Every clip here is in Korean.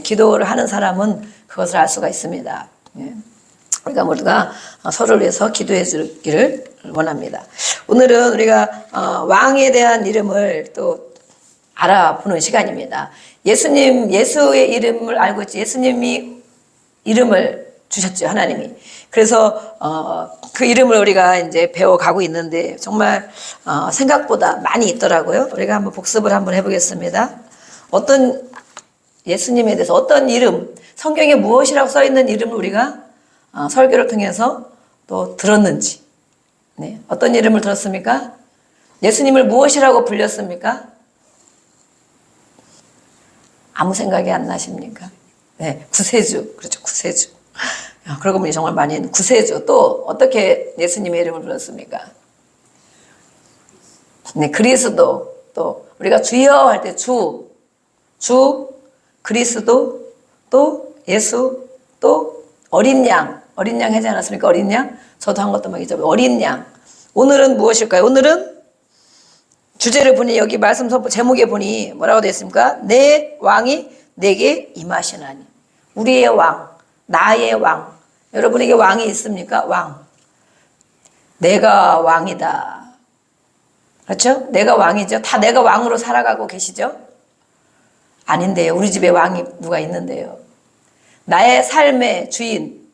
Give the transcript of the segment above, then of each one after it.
기도를 하는 사람은 그것을 알 수가 있습니다. 그러니까 우리가 서로를 위해서 기도해 주기를 원합니다. 오늘은 우리가 왕에 대한 이름을 또 알아보는 시간입니다. 예수의 이름을 알고 있지. 예수님이 이름을 주셨죠, 하나님이. 그래서 그 이름을 우리가 이제 배워가고 있는데 정말 생각보다 많이 있더라고요. 우리가 한번 복습을 한번 해보겠습니다. 어떤 예수님에 대해서 어떤 이름, 성경에 무엇이라고 써 있는 이름을 우리가 설교를 통해서 또 들었는지, 어떤 이름을 들었습니까? 예수님을 무엇이라고 불렸습니까? 아무 생각이 안 나십니까? 구세주. 그렇죠. 구세주. 그러고 보니 정말 많이 했는데, 구세주. 또 어떻게 예수님의 이름을 불렀습니까? 그리스도. 또 우리가 주여 할 때 주, 그리스도, 또 예수, 또 어린 양. 어린 양 하지 않았습니까? 어린 양. 저도 한 것도 막 잊어버려. 어린 양. 오늘은 무엇일까요? 오늘은 주제를 보니 여기 말씀 제목에 보니 뭐라고 되어 있습니까? 내 왕이 내게 임하시나니. 우리의 왕, 나의 왕. 여러분에게 왕이 있습니까? 왕. 내가 왕이다. 그렇죠? 내가 왕이죠. 다 내가 왕으로 살아가고 계시죠? 아닌데요. 우리 집에 왕이 누가 있는데요. 나의 삶의 주인,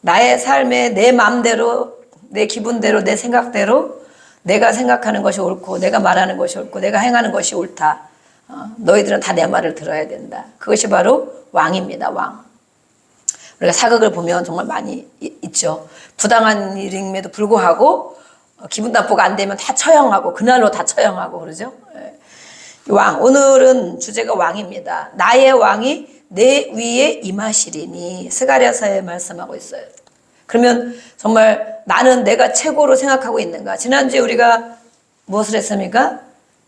나의 삶의 내 마음대로, 내 기분대로, 내 생각대로 내가 생각하는 것이 옳고 내가 말하는 것이 옳고 내가 행하는 것이 옳다. 너희들은 다 내 말을 들어야 된다. 그것이 바로 왕입니다. 왕. 우리가 사극을 보면 정말 많이 있죠. 부당한 일임에도 불구하고 기분 나쁘고 안 되면 다 처형하고 그날로 다 처형하고 그러죠. 왕. 오늘은 주제가 왕입니다. 나의 왕이 내 위에 임하시리니. 스가랴서에 말씀하고 있어요. 그러면 정말 나는 내가 최고로 생각하고 있는가? 지난주에 우리가 무엇을 했습니까?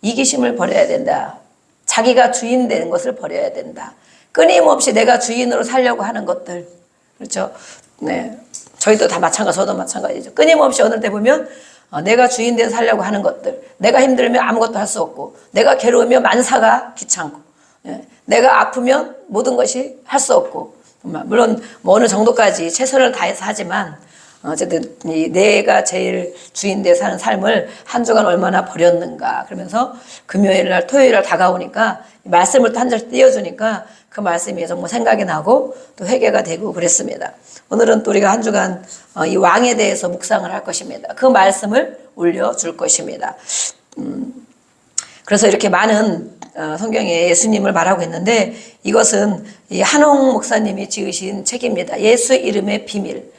이기심을 버려야 된다. 자기가 주인 되는 것을 버려야 된다. 끊임없이 내가 주인으로 살려고 하는 것들. 그렇죠? 저희도 다 마찬가지, 저도 마찬가지죠. 끊임없이 어느 때 보면 내가 주인 돼서 살려고 하는 것들. 내가 힘들면 아무것도 할 수 없고, 내가 괴로우면 만사가 귀찮고, 내가 아프면 모든 것이 할 수 없고, 물론 어느 정도까지 최선을 다해서 하지만 어쨌든 내가 제일 주인 돼 사는 삶을 한 주간 얼마나 버렸는가. 그러면서 금요일 날 토요일 날 다가오니까 말씀을 또 한 절 띄워주니까 그 말씀이 정말 생각이 나고 또 회개가 되고 그랬습니다. 오늘은 또 우리가 한 주간 이 왕에 대해서 묵상을 할 것입니다. 그 말씀을 올려줄 것입니다. 그래서 이렇게 많은 성경에 예수님을 말하고 있는데 이것은 이 한홍 목사님이 지으신 책입니다. 예수 이름의 비밀.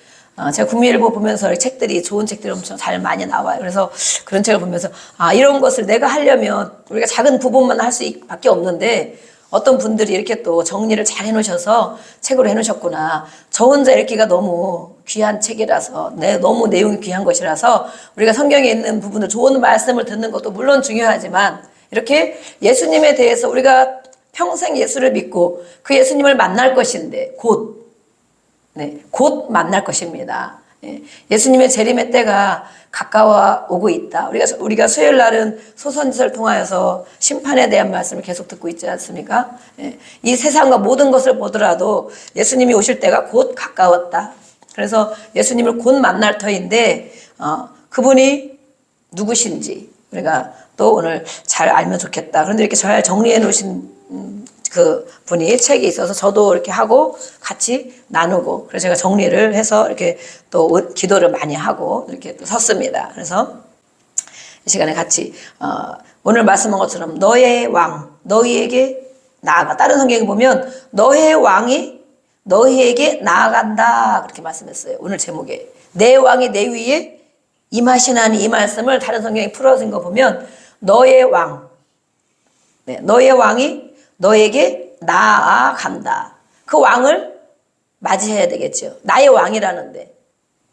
제가 국민일보 보면서 책들이 좋은 책들이 엄청 잘 많이 나와요. 그래서 그런 책을 보면서 이런 것을 내가 하려면 우리가 작은 부분만 할 수밖에 없는데 어떤 분들이 이렇게 또 정리를 잘 해놓으셔서 책으로 해놓으셨구나. 저 혼자 읽기가 너무 귀한 책이라서 너무 내용이 귀한 것이라서 우리가 성경에 있는 부분을 좋은 말씀을 듣는 것도 물론 중요하지만 이렇게 예수님에 대해서 우리가 평생 예수를 믿고 그 예수님을 만날 것인데 곧 만날 것입니다. 예수님의 재림의 때가 가까워 오고 있다. 우리가 수요일 날은 소선지서를 통하여서 심판에 대한 말씀을 계속 듣고 있지 않습니까? 이 세상과 모든 것을 보더라도 예수님이 오실 때가 곧 가까웠다. 그래서 예수님을 곧 만날 터인데 그분이 누구신지 우리가 또 오늘 잘 알면 좋겠다. 그런데 이렇게 잘 정리해 놓으신 그 분이 책이 있어서 저도 이렇게 하고 같이 나누고 그래서 제가 정리를 해서 이렇게 또 기도를 많이 하고 이렇게 또 섰습니다. 그래서 이 시간에 같이 오늘 말씀한 것처럼 너의 왕 너희에게 나아가. 다른 성경에 보면 너의 왕이 너희에게 나아간다 그렇게 말씀했어요. 오늘 제목에 내 왕이 내 위에 임하시나니 이 말씀을 다른 성경에 풀어진 거 보면 너의 왕 너의 왕이 너에게 나아간다. 그 왕을 맞이해야 되겠죠. 나의 왕이라는데.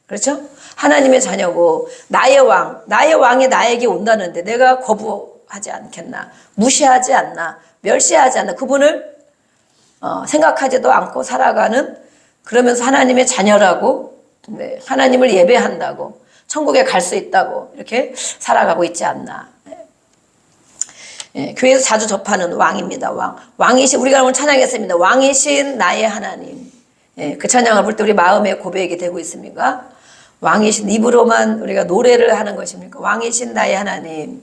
그렇죠? 하나님의 자녀고 나의 왕이 나에게 온다는데 내가 거부하지 않겠나. 무시하지 않나. 멸시하지 않나. 그분을 생각하지도 않고 살아가는 그러면서 하나님의 자녀라고 하나님을 예배한다고 천국에 갈 수 있다고 이렇게 살아가고 있지 않나. 예, 교회에서 자주 접하는 왕입니다. 왕이신, 우리가 오늘 찬양했습니다. 왕이신 나의 하나님. 예, 그 찬양을 볼 때 우리 마음의 고백이 되고 있습니까? 왕이신, 입으로만 우리가 노래를 하는 것입니까? 왕이신 나의 하나님.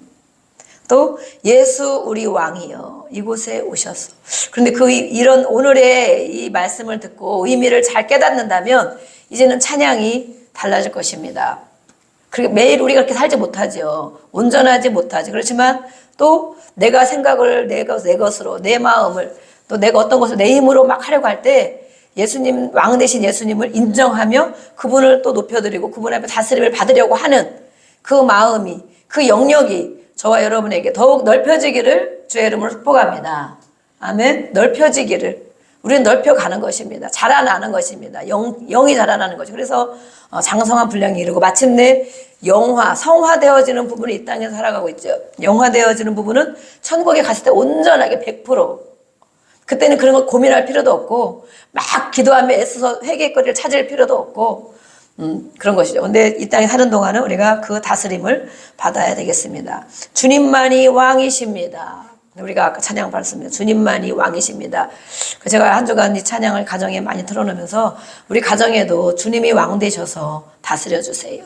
또 예수 우리 왕이여 이곳에 오셨어. 그런데 이런 오늘의 이 말씀을 듣고 의미를 잘 깨닫는다면 이제는 찬양이 달라질 것입니다. 그리고 매일 우리가 그렇게 살지 못하죠. 온전하지 못하지. 그렇지만 또 내가 생각을 내 것으로, 내 마음을, 또 내가 어떤 것을 내 힘으로 막 하려고 할 때 예수님, 왕 되신 예수님을 인정하며 그분을 또 높여드리고 그분 앞에 다스림을 받으려고 하는 그 마음이, 그 영역이 저와 여러분에게 더욱 넓혀지기를 주의 이름으로 축복합니다. 아멘. 넓혀지기를. 우리는 넓혀가는 것입니다. 자라나는 것입니다. 영이 자라나는 거죠. 그래서 장성한 분량이 이르고 마침내 성화되어지는 부분이 이 땅에서 살아가고 있죠. 영화되어지는 부분은 천국에 갔을 때 온전하게 100%. 그때는 그런 걸 고민할 필요도 없고 막 기도하며 애써서 회개거리를 찾을 필요도 없고 그런 것이죠. 근데 이 땅에 사는 동안은 우리가 그 다스림을 받아야 되겠습니다. 주님만이 왕이십니다. 우리가 아까 찬양 받았습니다. 주님만이 왕이십니다. 제가 한 주간 이 찬양을 가정에 많이 틀어놓으면서 우리 가정에도 주님이 왕 되셔서 다스려 주세요.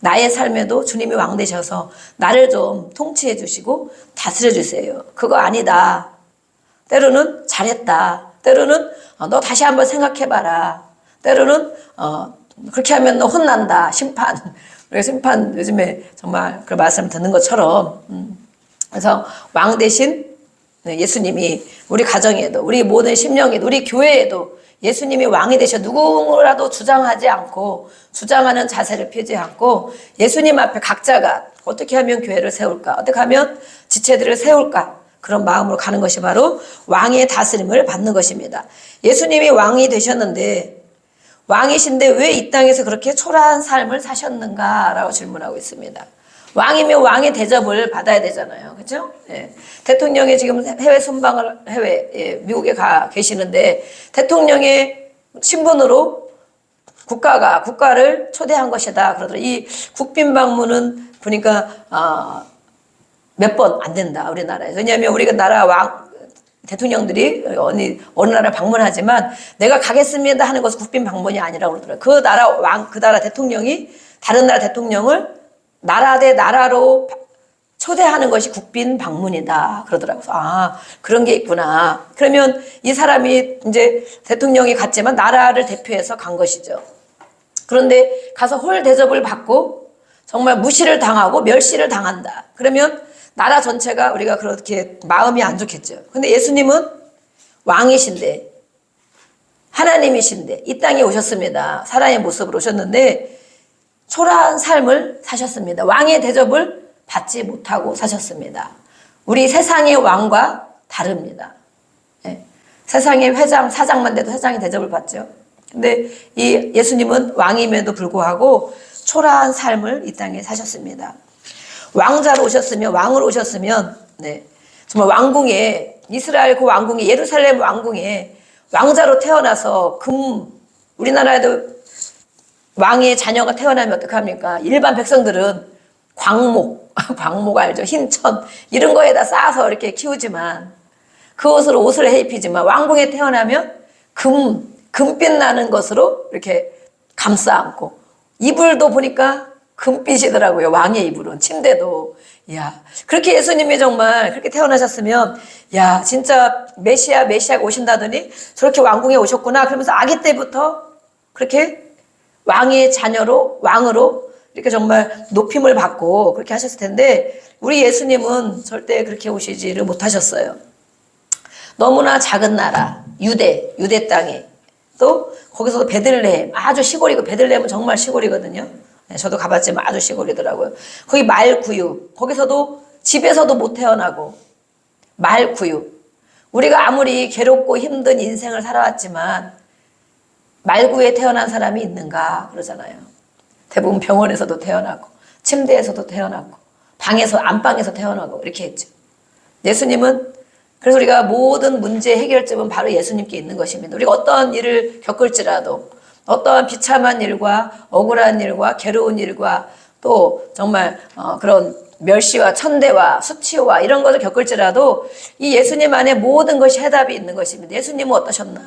나의 삶에도 주님이 왕 되셔서 나를 좀 통치해 주시고 다스려 주세요. 그거 아니다. 때로는 잘했다. 때로는 너 다시 한번 생각해봐라. 때로는 그렇게 하면 너 혼난다. 심판. 우리가 심판 요즘에 정말 그 말씀을 듣는 것처럼 그래서 왕 대신 예수님이 우리 가정에도 우리 모든 심령에도 우리 교회에도 예수님이 왕이 되셔 누구라도 주장하지 않고 주장하는 자세를 펴지 않고 예수님 앞에 각자가 어떻게 하면 교회를 세울까? 어떻게 하면 지체들을 세울까? 그런 마음으로 가는 것이 바로 왕의 다스림을 받는 것입니다. 예수님이 왕이 되셨는데 왕이신데 왜 이 땅에서 그렇게 초라한 삶을 사셨는가라고 질문하고 있습니다. 왕이면 왕의 대접을 받아야 되잖아요. 그렇죠? 예. 대통령이 지금 해외 순방을 미국에 가 계시는데 대통령의 신분으로 국가를 초대한 것이다. 그러더라고요. 이 국빈 방문은 보니까 몇 번 안 된다. 우리나라에서. 왜냐하면 우리가 대통령들이 어느 나라 방문하지만 내가 가겠습니다 하는 것은 국빈 방문이 아니라고 그러더라고요. 그 나라 대통령이 다른 나라 대통령을 나라 대 나라로 초대하는 것이 국빈 방문이다. 그러더라고요. 그런 게 있구나. 그러면 이 사람이 이제 대통령이 갔지만 나라를 대표해서 간 것이죠. 그런데 가서 홀 대접을 받고 정말 무시를 당하고 멸시를 당한다. 그러면 나라 전체가 우리가 그렇게 마음이 안 좋겠죠. 근데 예수님은 왕이신데 하나님이신데 이 땅에 오셨습니다. 사람의 모습으로 오셨는데 초라한 삶을 사셨습니다. 왕의 대접을 받지 못하고 사셨습니다. 우리 세상의 왕과 다릅니다. 네. 세상의 회장, 사장만 돼도 세상의 대접을 받죠. 근데 이 예수님은 왕임에도 불구하고 초라한 삶을 이 땅에 사셨습니다. 왕자로 오셨으면, 왕으로 오셨으면, 네. 정말 왕궁에, 이스라엘 그 왕궁에, 예루살렘 왕궁에 왕자로 태어나서 우리나라에도 왕의 자녀가 태어나면 어떡합니까? 일반 백성들은 광목 알죠? 흰천, 이런 거에다 쌓아서 이렇게 키우지만, 그것으로 옷을 해 입히지만, 왕궁에 태어나면 금빛 나는 것으로 이렇게 감싸 안고, 이불도 보니까 금빛이더라고요. 왕의 이불은. 침대도. 이야. 그렇게 예수님이 정말 그렇게 태어나셨으면, 야, 진짜 메시아가 오신다더니 저렇게 왕궁에 오셨구나. 그러면서 아기 때부터 그렇게 왕의 자녀로, 왕으로 이렇게 정말 높임을 받고 그렇게 하셨을 텐데, 우리 예수님은 절대 그렇게 오시지를 못하셨어요. 너무나 작은 나라, 유대 땅에. 또 거기서도 베들레헴, 아주 시골이고, 베들레헴은 정말 시골이거든요. 저도 가봤지만 아주 시골이더라고요. 거기 말구유, 거기서도 집에서도 못 태어나고 말구유. 우리가 아무리 괴롭고 힘든 인생을 살아왔지만 말구유에 태어난 사람이 있는가 그러잖아요. 대부분 병원에서도 태어나고 침대에서도 태어나고 안방에서 태어나고 이렇게 했죠. 예수님은, 그래서 우리가 모든 문제 해결점은 바로 예수님께 있는 것입니다. 우리가 어떤 일을 겪을지라도, 어떠한 비참한 일과 억울한 일과 괴로운 일과 또 정말 그런 멸시와 천대와 수치와 이런 것을 겪을지라도 이 예수님 안에 모든 것이 해답이 있는 것입니다. 예수님은 어떠셨나?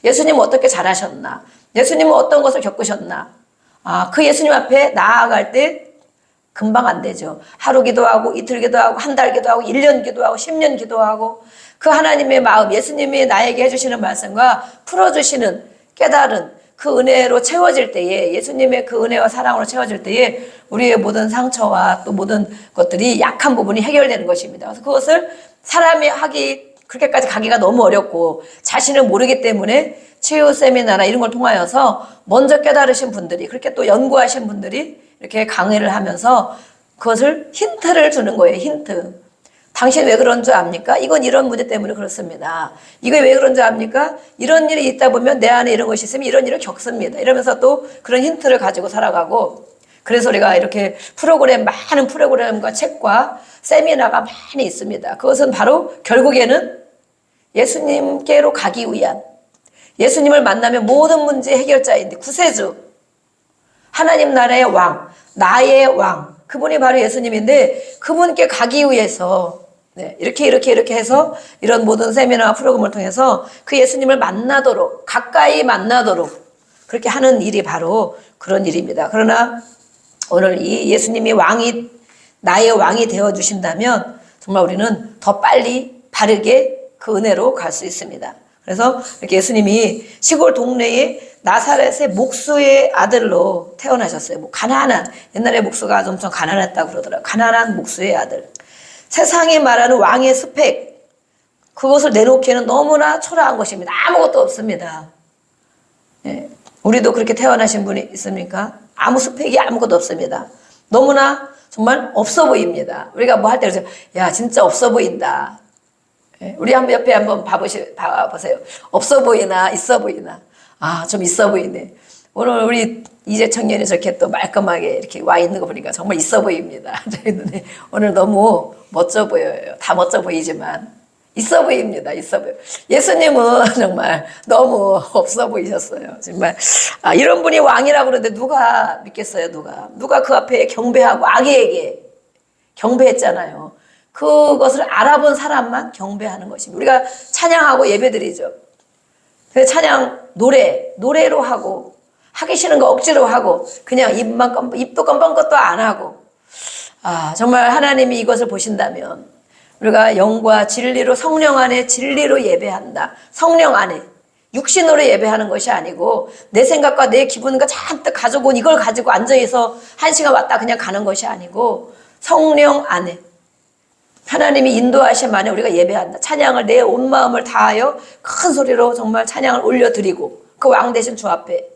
예수님은 어떻게 잘하셨나? 예수님은 어떤 것을 겪으셨나? 그 예수님 앞에 나아갈 때 금방 안 되죠. 하루 기도하고 이틀 기도하고 한 달 기도하고 1년 기도하고 10년 기도하고 그 하나님의 마음, 예수님이 나에게 해주시는 말씀과 풀어주시는 깨달은 그 은혜로 채워질 때에, 예수님의 그 은혜와 사랑으로 채워질 때에 우리의 모든 상처와 또 모든 것들이 약한 부분이 해결되는 것입니다. 그래서 그것을 사람이 그렇게까지 가기가 너무 어렵고 자신을 모르기 때문에 치유 세미나나 이런 걸 통하여서 먼저 깨달으신 분들이, 그렇게 또 연구하신 분들이 이렇게 강의를 하면서 그것을 힌트를 주는 거예요. 힌트. 당신 왜 그런 줄 압니까? 이건 이런 문제 때문에 그렇습니다. 이거 왜 그런 줄 압니까? 이런 일이 있다 보면 내 안에 이런 것이 있으면 이런 일을 겪습니다. 이러면서 또 그런 힌트를 가지고 살아가고, 그래서 우리가 이렇게 많은 프로그램과 책과 세미나가 많이 있습니다. 그것은 바로 결국에는 예수님께로 가기 위한, 예수님을 만나면 모든 문제 해결자인데 구세주, 하나님 나라의 왕, 나의 왕, 그분이 바로 예수님인데 그분께 가기 위해서 이렇게 해서 이런 모든 세미나와 프로그램을 통해서 그 예수님을 만나도록, 가까이 만나도록 그렇게 하는 일이 바로 그런 일입니다. 그러나 오늘 이 예수님이 나의 왕이 되어주신다면 정말 우리는 더 빨리 바르게 그 은혜로 갈 수 있습니다. 그래서 이렇게 예수님이 시골 동네에 나사렛의 목수의 아들로 태어나셨어요. 가난한, 옛날에 목수가 엄청 가난했다고 그러더라고요. 가난한 목수의 아들. 세상이 말하는 왕의 스펙, 그것을 내놓기에는 너무나 초라한 것입니다. 아무것도 없습니다. 우리도 그렇게 태어나신 분이 있습니까? 아무 스펙이 아무것도 없습니다. 너무나 정말 없어 보입니다. 우리가 뭐 할 때 그러죠. 야, 진짜 없어 보인다. 우리 옆에 한번 봐보세요. 없어 보이나 있어 보이나. 좀 있어 보이네. 오늘 우리 이재 청년이 저렇게 또 말끔하게 이렇게 와 있는 거 보니까 정말 있어 보입니다. 저희 눈에 오늘 너무 멋져 보여요. 다 멋져 보이지만 있어 보입니다. 있어 보여. 예수님은 정말 너무 없어 보이셨어요. 정말 이런 분이 왕이라고 그러는데 누가 믿겠어요? 누가 그 앞에 경배하고 아기에게 경배했잖아요. 그것을 알아본 사람만 경배하는 것입니다. 우리가 찬양하고 예배드리죠. 찬양 노래로 하고, 하기 싫은 거 억지로 하고, 그냥 입도 껌뻑것도 안 하고, 정말 하나님이 이것을 보신다면 우리가 영과 진리로, 성령 안에 진리로 예배한다. 성령 안에 육신으로 예배하는 것이 아니고 내 생각과 내 기분과 잔뜩 가지고 온 이걸 가지고 앉아있어 1시간 왔다 그냥 가는 것이 아니고 성령 안에 하나님이 인도하심 안에 우리가 예배한다. 찬양을 내 온 마음을 다하여 큰 소리로 정말 찬양을 올려드리고 그 왕 되신 주 앞에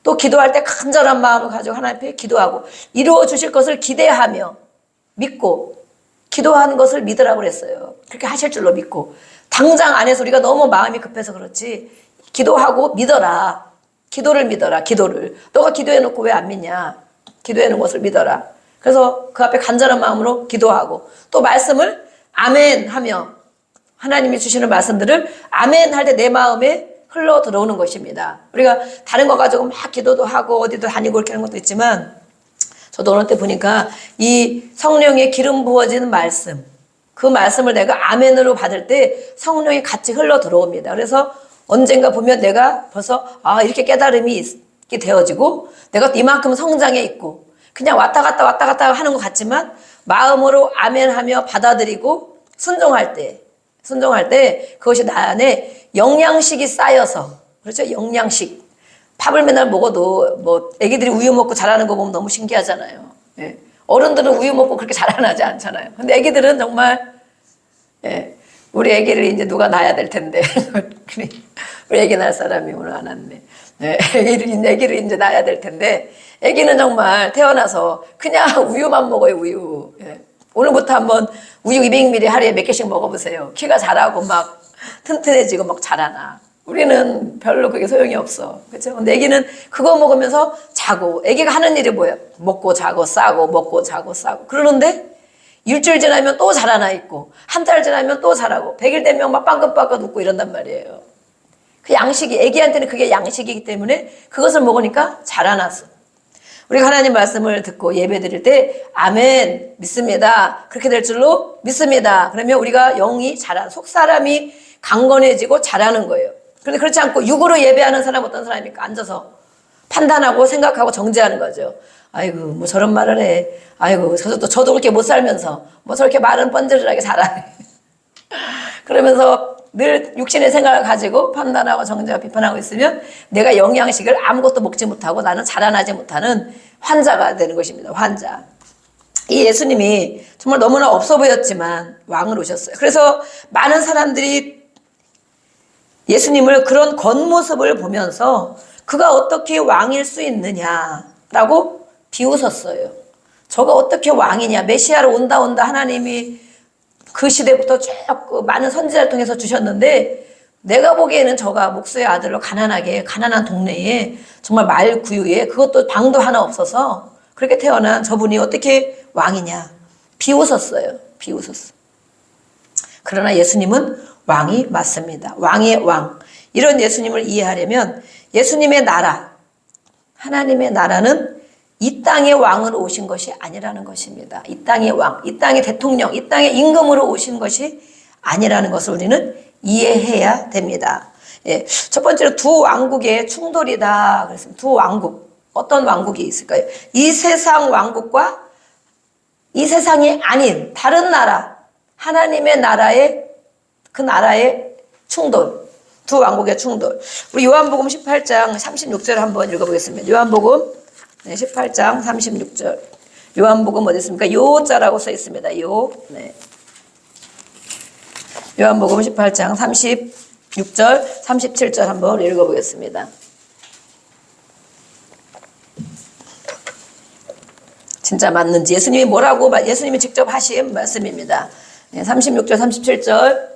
또 기도할 때 간절한 마음을 가지고 하나님 앞에 기도하고 이루어 주실 것을 기대하며 믿고 기도하는 것을 믿으라고 그랬어요. 그렇게 하실 줄로 믿고 당장 안에서 우리가 너무 마음이 급해서 그렇지 기도하고 믿어라. 기도를 믿어라. 기도를. 너가 기도해놓고 왜 안 믿냐. 기도해놓은 것을 믿어라. 그래서 그 앞에 간절한 마음으로 기도하고 또 말씀을 아멘 하며 하나님이 주시는 말씀들을 아멘 할 때 내 마음에 흘러 들어오는 것입니다. 우리가 다른 거 가지고 막 기도도 하고 어디도 다니고 이렇게 하는 것도 있지만 저도 어느 때 보니까 이 성령의 기름 부어지는 말씀 그 말씀을 내가 아멘으로 받을 때 성령이 같이 흘러 들어옵니다. 그래서 언젠가 보면 내가 벌써 이렇게 깨달음이 있게 되어지고 내가 이만큼 성장해 있고 그냥 왔다 갔다 하는 것 같지만 마음으로 아멘하며 받아들이고 순종할 때 그것이 나 안에 영양식이 쌓여서 그렇죠? 영양식. 밥을 맨날 먹어도 뭐 애기들이 우유 먹고 자라는 거 보면 너무 신기하잖아요. 어른들은 우유 먹고 그렇게 자라나지 않잖아요. 근데 애기들은 정말 우리 애기를 이제 누가 낳아야 될 텐데 우리 애기 낳을 사람이 오늘 안 왔네. 애기를 이제 낳아야 될 텐데 애기는 정말 태어나서 그냥 우유만 먹어요. 우유. 오늘부터 한번 우유 200ml 하루에 몇 개씩 먹어보세요. 키가 자라고 막 튼튼해지고 막 자라나. 우리는 별로 그게 소용이 없어. 그렇죠? 근데 애기는 그거 먹으면서 자고 애기가 하는 일이 뭐예요? 먹고 자고 싸고 먹고 자고 싸고 그러는데 일주일 지나면 또 자라나 있고 한 달 지나면 또 자라고 100일 되면 막 빵긋빵긋 웃고 이런단 말이에요. 그 양식이 애기한테는 그게 양식이기 때문에 그것을 먹으니까 자라났어. 우리가 하나님 말씀을 듣고 예배 드릴 때 아멘 믿습니다. 그렇게 될 줄로 믿습니다. 그러면 우리가 영이 속 사람이 강건해지고 자라는 거예요. 그런데 그렇지 않고 육으로 예배하는 사람 어떤 사람입니까? 앉아서 판단하고 생각하고 정죄하는 거죠. 아이고 뭐 저런 말을 해. 아이고 저도 그렇게 못 살면서 뭐 저렇게 말은 뻔질하게 잘하네. 그러면서 늘 육신의 생각을 가지고 판단하고 정죄하고 비판하고 있으면 내가 영양식을 아무것도 먹지 못하고 나는 자라나지 못하는 환자가 되는 것입니다. 환자. 이 예수님이 정말 너무나 없어 보였지만 왕으로 오셨어요. 그래서 많은 사람들이 예수님을 그런 겉모습을 보면서 그가 어떻게 왕일 수 있느냐라고 비웃었어요. 저가 어떻게 왕이냐. 메시아로 온다 하나님이 그 시대부터 쭉 많은 선지자를 통해서 주셨는데 내가 보기에는 저가 목수의 아들로 가난한 동네에 정말 말 구유에 그것도 방도 하나 없어서 그렇게 태어난 저분이 어떻게 왕이냐. 비웃었어요. 비웃었어. 그러나 예수님은 왕이 맞습니다. 왕의 왕. 이런 예수님을 이해하려면 예수님의 나라, 하나님의 나라는 이 땅의 왕으로 오신 것이 아니라는 것입니다. 이 땅의 왕, 이 땅의 대통령, 이 땅의 임금으로 오신 것이 아니라는 것을 우리는 이해해야 됩니다. 예, 첫 번째로 두 왕국의 충돌이다. 그래서 두 왕국, 어떤 왕국이 있을까요? 이 세상 왕국과 이 세상이 아닌 다른 나라, 하나님의 나라의 그 나라의 충돌, 두 왕국의 충돌. 우리 요한복음 18장 36절 한번 읽어보겠습니다. 요한복음 18장 36절. 요한복음 어디 있습니까? 요자라고 써 있습니다. 요. 네. 요한복음 18장 36절, 37절 한번 읽어보겠습니다. 진짜 맞는지 예수님이 뭐라고 예수님이 직접 하신 말씀입니다. 네, 36절, 37절.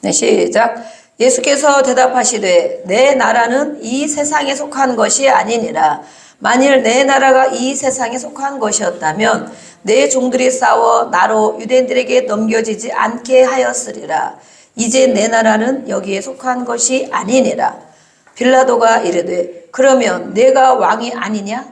네, 시작. 예수께서 대답하시되 내 나라는 이 세상에 속한 것이 아니니라. 만일 내 나라가 이 세상에 속한 것이었다면 내 종들이 싸워 나로 유대인들에게 넘겨지지 않게 하였으리라. 이제 내 나라는 여기에 속한 것이 아니니라. 빌라도가 이르되 그러면 내가 왕이 아니냐?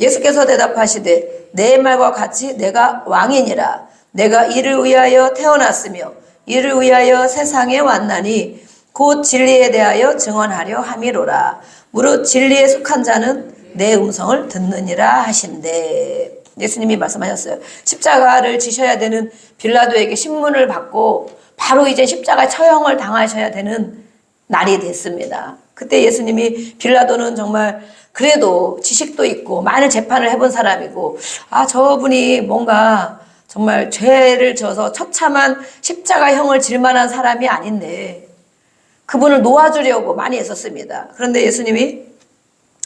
예수께서 대답하시되 내 말과 같이 내가 왕이니라. 내가 이를 위하여 태어났으며 이를 위하여 세상에 왔나니 곧 진리에 대하여 증언하려 함이로라. 무릇 진리에 속한 자는 내 음성을 듣느니라 하신대. 예수님이 말씀하셨어요. 십자가를 지셔야 되는 빌라도에게 신문을 받고 바로 이제 십자가 처형을 당하셔야 되는 날이 됐습니다. 그때 예수님이 빌라도는 정말 그래도 지식도 있고 많은 재판을 해본 사람이고 저분이 뭔가 정말 죄를 져서 처참한 십자가형을 질 만한 사람이 아닌데 그분을 놓아주려고 많이 애썼습니다. 그런데 예수님이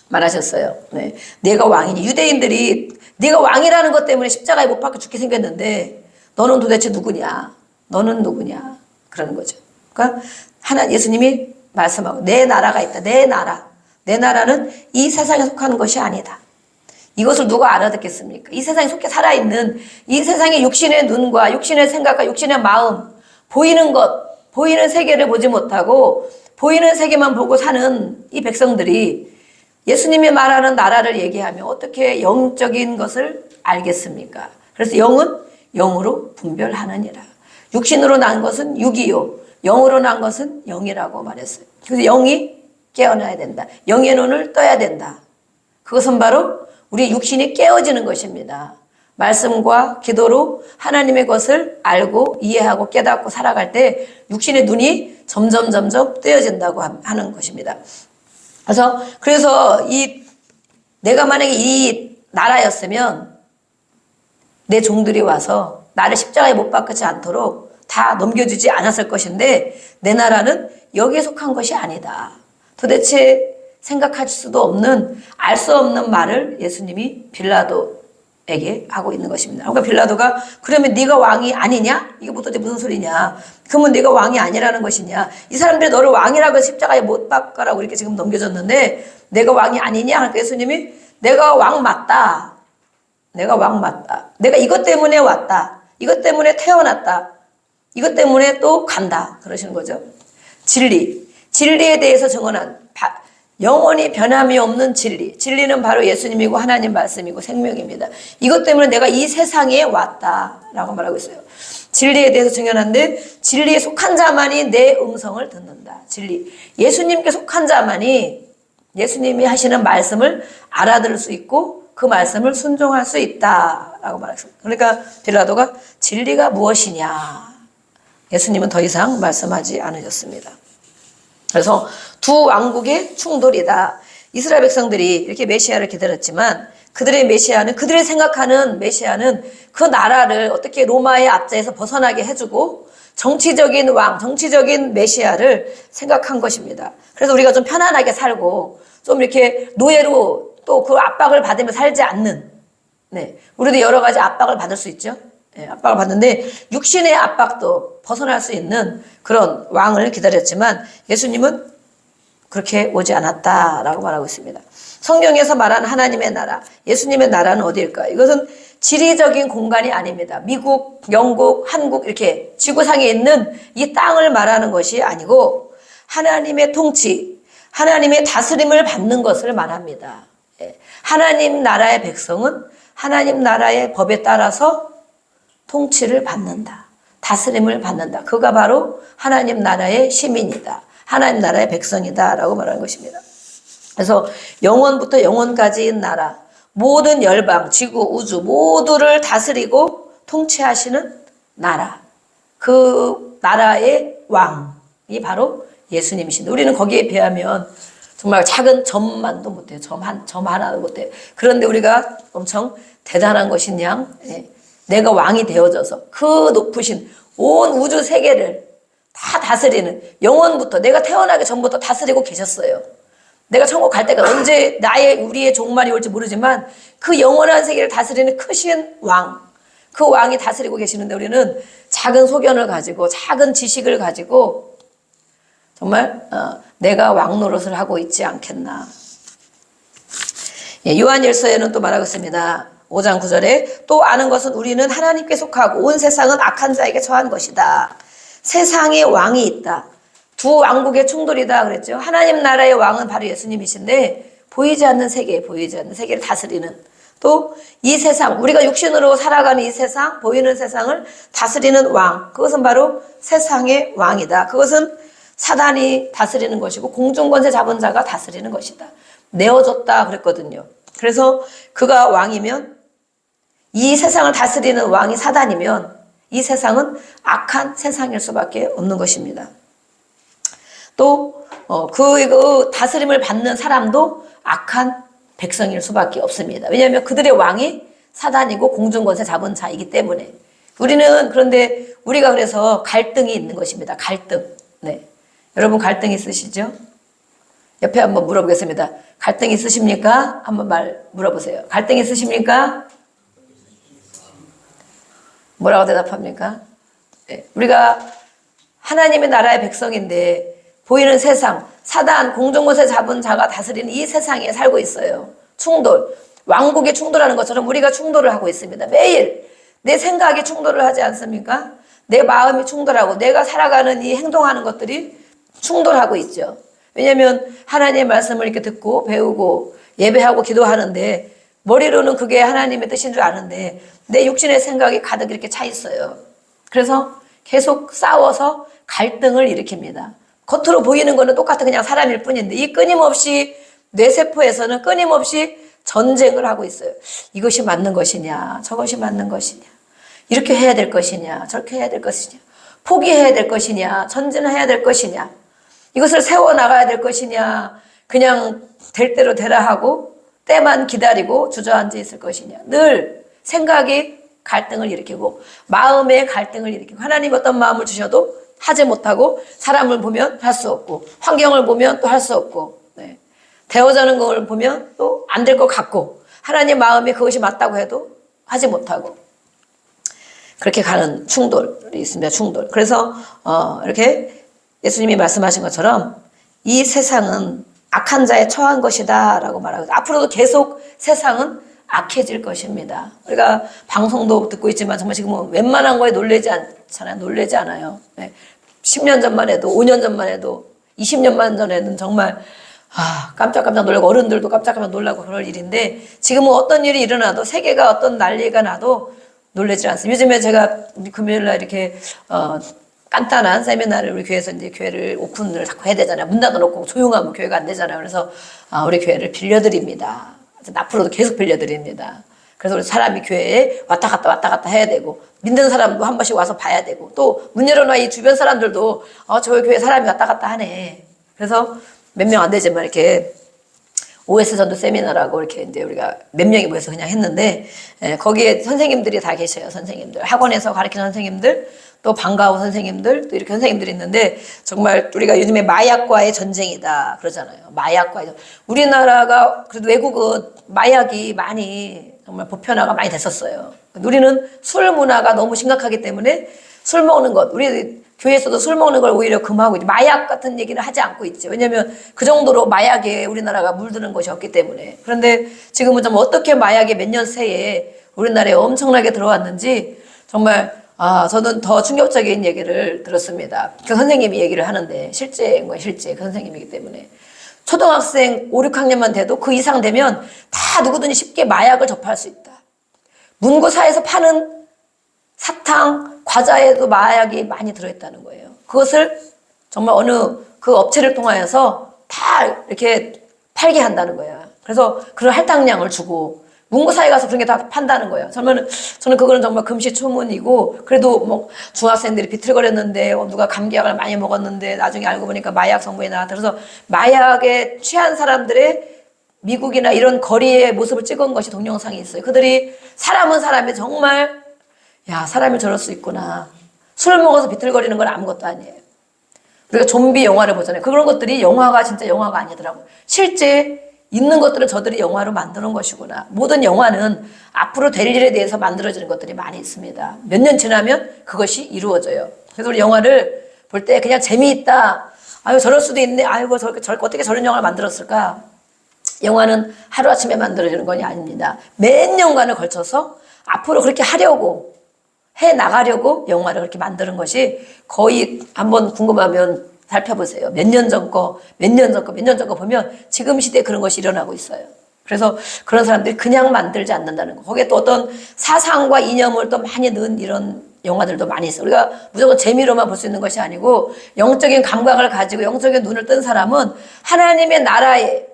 말하셨어요. 네. 내가 왕이니 유대인들이 네가 왕이라는 것 때문에 십자가에 못 박혀 죽게 생겼는데 너는 도대체 누구냐? 너는 누구냐? 그러는 거죠. 그러니까 예수님이 말씀하고 내 나라가 있다. 내 나라. 내 나라는 이 세상에 속한 것이 아니다. 이것을 누가 알아듣겠습니까? 이 세상에 속해 살아있는 이 세상의 육신의 눈과 육신의 생각과 육신의 마음 보이는 것 보이는 세계를 보지 못하고 보이는 세계만 보고 사는 이 백성들이 예수님이 말하는 나라를 얘기하면 어떻게 영적인 것을 알겠습니까? 그래서 영은 영으로 분별하느니라. 육신으로 난 것은 육이요 영으로 난 것은 영이라고 말했어요. 그래서 영이 깨어나야 된다. 영의 눈을 떠야 된다. 그것은 바로 우리 육신이 깨어지는 것입니다. 말씀과 기도로 하나님의 것을 알고 이해하고 깨닫고 살아갈 때 육신의 눈이 점점 뜨여진다고 하는 것입니다. 그래서 내가 만약에 이 나라였으면 내 종들이 와서 나를 십자가에 못 박지 않도록 다 넘겨주지 않았을 것인데 내 나라는 여기에 속한 것이 아니다. 도대체 생각할 수도 없는 알 수 없는 말을 예수님이 빌라도에게 하고 있는 것입니다. 그러니까 빌라도가 그러면 네가 왕이 아니냐? 이게 도대체 무슨 소리냐? 그러면 네가 왕이 아니라는 것이냐? 이 사람들이 너를 왕이라고 십자가에 못 박으라고 이렇게 지금 넘겨줬는데 내가 왕이 아니냐? 그러니까 예수님이 내가 왕 맞다. 내가 왕 맞다. 내가 이것 때문에 왔다. 이것 때문에 태어났다. 이것 때문에 또 간다. 그러시는 거죠. 진리에 대해서 증언한 영원히 변함이 없는 진리. 진리는 바로 예수님이고 하나님 말씀이고 생명입니다. 이것 때문에 내가 이 세상에 왔다라고 말하고 있어요. 진리에 대해서 증언하는데 진리에 속한 자만이 내 음성을 듣는다. 진리. 예수님께 속한 자만이 예수님이 하시는 말씀을 알아들을 수 있고 그 말씀을 순종할 수 있다라고 말했습니다. 그러니까 빌라도가 진리가 무엇이냐. 예수님은 더 이상 말씀하지 않으셨습니다. 그래서 두 왕국의 충돌이다. 이스라엘 백성들이 이렇게 메시아를 기다렸지만 그들의 메시아는, 그들이 생각하는 메시아는 그 나라를 어떻게 로마의 압제에서 벗어나게 해주고 정치적인 왕, 정치적인 메시아를 생각한 것입니다. 그래서 우리가 좀 편안하게 살고 좀 이렇게 노예로 또 그 압박을 받으며 살지 않는, 네, 우리도 여러 가지 압박을 받을 수 있죠. 네, 압박을 받는데 육신의 압박도 벗어날 수 있는 그런 왕을 기다렸지만 예수님은 그렇게 오지 않았다라고 말하고 있습니다. 성경에서 말한 하나님의 나라, 예수님의 나라는 어디일까요? 이것은 지리적인 공간이 아닙니다. 미국, 영국, 한국 이렇게 지구상에 있는 이 땅을 말하는 것이 아니고 하나님의 통치, 하나님의 다스림을 받는 것을 말합니다. 하나님 나라의 백성은 하나님 나라의 법에 따라서 통치를 받는다. 다스림을 받는다. 그가 바로 하나님 나라의 시민이다. 하나님 나라의 백성이다 라고 말하는 것입니다. 그래서 영원부터 영원까지인 나라, 모든 열방, 지구, 우주 모두를 다스리고 통치하시는 나라, 그 나라의 왕이 바로 예수님이신데 우리는 거기에 비하면 정말 작은 점만도 못해요. 점 하나도 못해요. 그런데 우리가 엄청 대단한 것인 양, 내가 왕이 되어져서 그 높으신 온 우주 세계를 다 다스리는, 영원부터 내가 태어나기 전부터 다스리고 계셨어요. 내가 천국 갈 때가 언제 우리의 종말이 올지 모르지만 그 영원한 세계를 다스리는 크신 왕, 그 왕이 다스리고 계시는데 우리는 작은 소견을 가지고 작은 지식을 가지고 정말 내가 왕 노릇을 하고 있지 않겠나. 요한일서에는 또 말하고 있습니다. 5장 9절에 또 아는 것은 우리는 하나님께 속하고 온 세상은 악한 자에게 처한 것이다. 세상에 왕이 있다. 두 왕국의 충돌이다 그랬죠. 하나님 나라의 왕은 바로 예수님이신데 보이지 않는 세계, 보이지 않는 세계를 다스리는, 또 이 세상, 우리가 육신으로 살아가는 이 세상, 보이는 세상을 다스리는 왕, 그것은 바로 세상의 왕이다. 그것은 사단이 다스리는 것이고 공중권세 잡은 자가 다스리는 것이다. 내어줬다 그랬거든요. 그래서 그가 왕이면, 이 세상을 다스리는 왕이 사단이면 이 세상은 악한 세상일 수밖에 없는 것입니다. 또 그 다스림을 받는 사람도 악한 백성일 수밖에 없습니다. 왜냐하면 그들의 왕이 사단이고 공중권세 잡은 자이기 때문에. 그런데 우리가 그래서 갈등이 있는 것입니다. 갈등. 네. 여러분 갈등 있으시죠? 옆에 한번 물어보겠습니다. 갈등 있으십니까? 한번 물어보세요. 갈등 있으십니까? 뭐라고 대답합니까? 네. 우리가 하나님의 나라의 백성인데 보이는 세상, 사단, 공중권세 잡은 자가 다스리는 이 세상에 살고 있어요. 충돌, 왕국이 충돌하는 것처럼 우리가 충돌을 하고 있습니다. 매일 내 생각이 충돌을 하지 않습니까? 내 마음이 충돌하고 내가 살아가는 이 행동하는 것들이 충돌하고 있죠. 왜냐하면 하나님의 말씀을 이렇게 듣고 배우고 예배하고 기도하는데 머리로는 그게 하나님의 뜻인 줄 아는데 내 육신의 생각이 가득 이렇게 차 있어요. 그래서 계속 싸워서 갈등을 일으킵니다. 겉으로 보이는 거는 똑같은 그냥 사람일 뿐인데 이 끊임없이 뇌세포에서는 끊임없이 전쟁을 하고 있어요. 이것이 맞는 것이냐, 저것이 맞는 것이냐, 이렇게 해야 될 것이냐, 저렇게 해야 될 것이냐, 포기해야 될 것이냐, 전진해야 될 것이냐, 이것을 세워나가야 될 것이냐, 그냥 될 대로 되라 하고 때만 기다리고 주저앉아 있을 것이냐. 늘 생각이 갈등을 일으키고 마음의 갈등을 일으키고 하나님 어떤 마음을 주셔도 하지 못하고 사람을 보면 할 수 없고 환경을 보면 또 할 수 없고, 네. 되어가는 걸 보면 또 안 될 것 같고 하나님 마음이 그것이 맞다고 해도 하지 못하고 그렇게 가는 충돌이 있습니다. 충돌. 그래서 이렇게 예수님이 말씀하신 것처럼 이 세상은 악한 자에 처한 것이다 라고 말하고 앞으로도 계속 세상은 악해질 것입니다. 우리가 방송도 듣고 있지만 정말 지금은 웬만한 거에 놀라지 않잖아요. 놀라지 않아요. 네. 10년 전만 해도 5년 전만 해도 20년만 전에는 정말 깜짝깜짝 놀라고 어른들도 깜짝깜짝 놀라고 그럴 일인데 지금은 어떤 일이 일어나도 세계가 어떤 난리가 나도 놀라지 않습니다. 요즘에 제가 우리 금요일날 이렇게 간단한 세미나를 우리 교회에서 이제 교회를 오픈을 자꾸 해야 되잖아요. 문 닫아놓고 조용하면 교회가 안 되잖아요. 그래서 우리 교회를 빌려드립니다. 앞으로도 계속 빌려드립니다. 그래서 우리 사람이 교회에 왔다 갔다 해야 되고 믿는 사람도 한 번씩 와서 봐야 되고 또 문 열어놔 이 주변 사람들도 저희 교회 사람이 왔다 갔다 하네. 그래서 몇 명 안 되지만 이렇게 OS 전도 세미나라고 이렇게 이제 우리가 몇 명이 모여서 그냥 했는데 거기에 선생님들이 다 계셔요. 선생님들 학원에서 가르치는 선생님들 또 방과후 선생님들 또 이렇게 선생님들이 있는데 정말 우리가 요즘에 마약과의 전쟁이다 그러잖아요. 마약과의 우리나라가 그래도 외국은 마약이 많이 정말 보편화가 많이 됐었어요. 우리는 술 문화가 너무 심각하기 때문에 술 먹는 것 우리 교회에서도 술 먹는 걸 오히려 금하고 있지 마약 같은 얘기는 하지 않고 있죠. 왜냐하면 그 정도로 마약에 우리나라가 물드는 것이 없기 때문에. 그런데 지금은 좀 어떻게 마약이 몇 년 새에 우리나라에 엄청나게 들어왔는지 정말 저는 더 충격적인 얘기를 들었습니다. 그 선생님이 얘기를 하는데 실제인 거예요. 실제 그 선생님이기 때문에. 초등학생 5, 6학년만 돼도 그 이상 되면 다 누구든지 쉽게 마약을 접할 수 있다. 문구사에서 파는 사탕, 과자에도 마약이 많이 들어있다는 거예요. 그것을 정말 어느 그 업체를 통하여서 다 이렇게 팔게 한다는 거예요. 그래서 그런 할당량을 주고 문구사에 가서 그런 게 다 판다는 거예요. 저는 그거는 정말 금시초문이고 그래도 뭐 중학생들이 비틀거렸는데 누가 감기약을 많이 먹었는데 나중에 알고 보니까 마약 성분이 나왔다. 그래서 마약에 취한 사람들의 미국이나 이런 거리의 모습을 찍은 것이 동영상이 있어요. 그들이 사람은 사람이 정말 사람이 저럴 수 있구나. 술 먹어서 비틀거리는 건 아무것도 아니에요. 우리가 좀비 영화를 보잖아요. 그런 것들이 영화가 진짜 영화가 아니더라고요. 실제 있는 것들을 저들이 영화로 만드는 것이구나. 모든 영화는 앞으로 될 일에 대해서 만들어지는 것들이 많이 있습니다. 몇 년 지나면 그것이 이루어져요. 그래서 우리 영화를 볼 때 그냥 재미있다. 저럴 수도 있네. 어떻게 저런 영화를 만들었을까? 영화는 하루아침에 만들어지는 건 아닙니다. 몇 년간을 걸쳐서 앞으로 그렇게 하려고 해나가려고 영화를 그렇게 만드는 것이 거의 한번 궁금하면 살펴보세요. 몇 년 전 거 보면 지금 시대에 그런 것이 일어나고 있어요. 그래서 그런 사람들이 그냥 만들지 않는다는 거. 거기에 또 어떤 사상과 이념을 또 많이 넣은 이런 영화들도 많이 있어요. 우리가 무조건 재미로만 볼 수 있는 것이 아니고 영적인 감각을 가지고 영적인 눈을 뜬 사람은 하나님의 나라에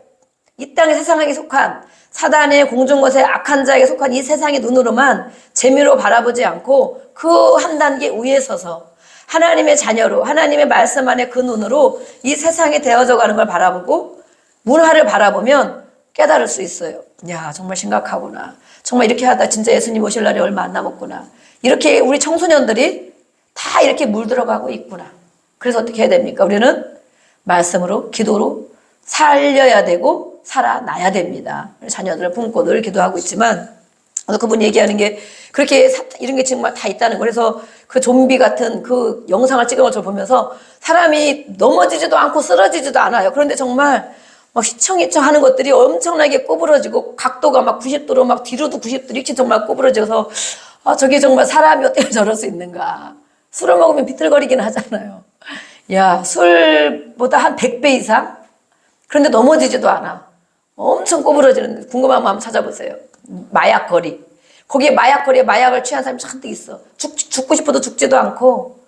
이 땅의 세상에 속한 사단의 공중것의 악한 자에게 속한 이 세상의 눈으로만 재미로 바라보지 않고 그 한 단계 위에 서서 하나님의 자녀로 하나님의 말씀 안에 그 눈으로 이 세상이 되어져 가는 걸 바라보고 문화를 바라보면 깨달을 수 있어요. 정말 심각하구나. 정말 이렇게 하다 진짜 예수님 오실 날이 얼마 안 남았구나. 이렇게 우리 청소년들이 다 이렇게 물들어가고 있구나. 그래서 어떻게 해야 됩니까? 우리는 말씀으로 기도로 살려야 되고 살아나야 됩니다. 자녀들을 품고 늘 기도하고 있지만 그분 얘기하는 게 그렇게 이런 게 정말 다 있다는 거. 그래서 그 좀비 같은 그 영상을 찍은 걸 보면서 사람이 넘어지지도 않고 쓰러지지도 않아요. 그런데 정말 막 휘청휘청 하는 것들이 엄청나게 구부러지고 각도가 막 90도로 막 뒤로도 90도 이렇게 정말 구부러져서 저게 정말 사람이 어떻게 저럴 수 있는가. 술을 먹으면 비틀거리긴 하잖아요. 술보다 한 100배 이상? 그런데 넘어지지도 않아. 엄청 구부러지는 궁금하면 한번 찾아보세요. 마약거리. 거기에 마약거리에 마약을 취한 사람이 잔뜩 있어. 죽고 싶어도 죽지도 않고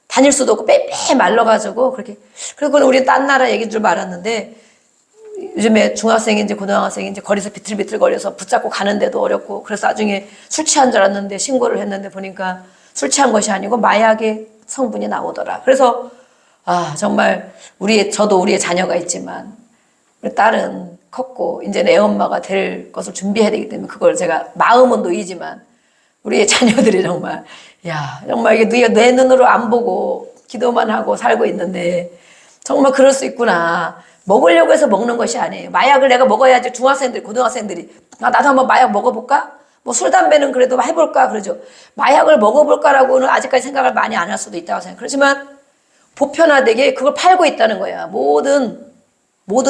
다닐 수도 없고 빼빼 말라가지고 그렇게. 그리고 우리는 딴 나라 얘기인 줄 알았는데 요즘에 중학생인지 고등학생인지 거리에서 비틀비틀 거려서 붙잡고 가는데도 어렵고 그래서 나중에 술 취한 줄 알았는데 신고를 했는데 보니까 술 취한 것이 아니고 마약의 성분이 나오더라. 그래서 정말 저도 우리의 자녀가 있지만 우리 딸은 컸고 이제는 애엄마가 될 것을 준비해야 되기 때문에 그걸 제가 마음은 놓이지만 우리의 자녀들이 정말 정말 이게 내 눈으로 안 보고 기도만 하고 살고 있는데 정말 그럴 수 있구나. 먹으려고 해서 먹는 것이 아니에요. 마약을 내가 먹어야지 중학생들 고등학생들이 나도 한번 마약 먹어볼까? 뭐 술 담배는 그래도 해볼까 그러죠. 마약을 먹어볼까라고는 아직까지 생각을 많이 안 할 수도 있다고 생각해요. 그렇지만 보편화되게 그걸 팔고 있다는 거야. 모든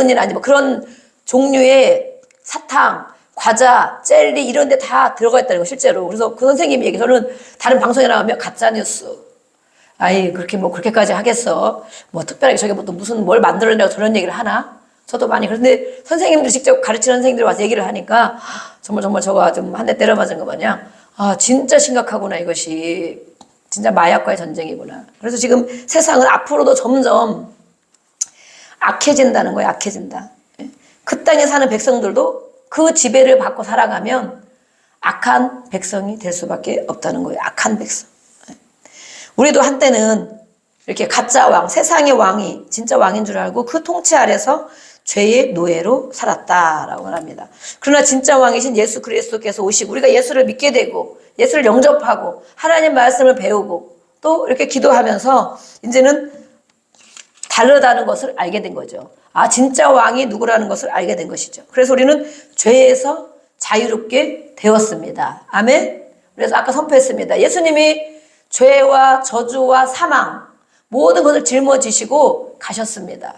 일 아니면 그런 종류의 사탕, 과자, 젤리 이런 데 다 들어가 있다는 거 실제로. 그래서 그 선생님이 얘기 저는 다른 방송에 나가면 가짜뉴스. 그렇게까지 하겠어. 뭐 특별하게 저게 또 무슨 뭘 만들어내고 저런 얘기를 하나? 저도 많이 그런데 선생님들 직접 가르치는 선생님들 와서 얘기를 하니까 정말 저거 좀 한 대 때려 맞은 거 마냥 진짜 심각하구나 이것이. 진짜 마약과의 전쟁이구나. 그래서 지금 세상은 앞으로도 점점 악해진다는 거예요. 악해진다. 그 땅에 사는 백성들도 그 지배를 받고 살아가면 악한 백성이 될 수밖에 없다는 거예요. 악한 백성. 우리도 한때는 이렇게 가짜 왕, 세상의 왕이 진짜 왕인 줄 알고 그 통치 아래서 죄의 노예로 살았다라고 합니다. 그러나 진짜 왕이신 예수 그리스도께서 오시고 우리가 예수를 믿게 되고 예수를 영접하고 하나님 말씀을 배우고 또 이렇게 기도하면서 이제는 다르다는 것을 알게 된 거죠. 진짜 왕이 누구라는 것을 알게 된 것이죠. 그래서 우리는 죄에서 자유롭게 되었습니다. 아멘. 그래서 아까 선포했습니다. 예수님이 죄와 저주와 사망 모든 것을 짊어지시고 가셨습니다.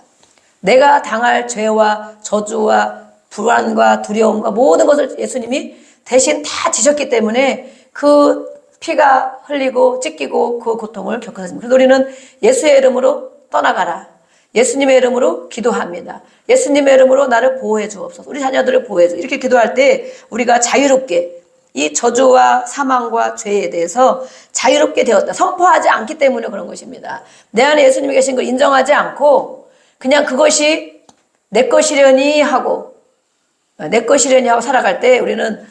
내가 당할 죄와 저주와 불안과 두려움과 모든 것을 예수님이 대신 다 지셨기 때문에 그 피가 흘리고 찢기고 그 고통을 겪었습니다. 그래서 우리는 예수의 이름으로 떠나가라. 예수님의 이름으로 기도합니다. 예수님의 이름으로 나를 보호해 주옵소서. 우리 자녀들을 보호해 주. 이렇게 기도할 때 우리가 자유롭게 이 저주와 사망과 죄에 대해서 자유롭게 되었다. 선포하지 않기 때문에 그런 것입니다. 내 안에 예수님이 계신 걸 인정하지 않고 그냥 그것이 내 것이려니 하고 살아갈 때 우리는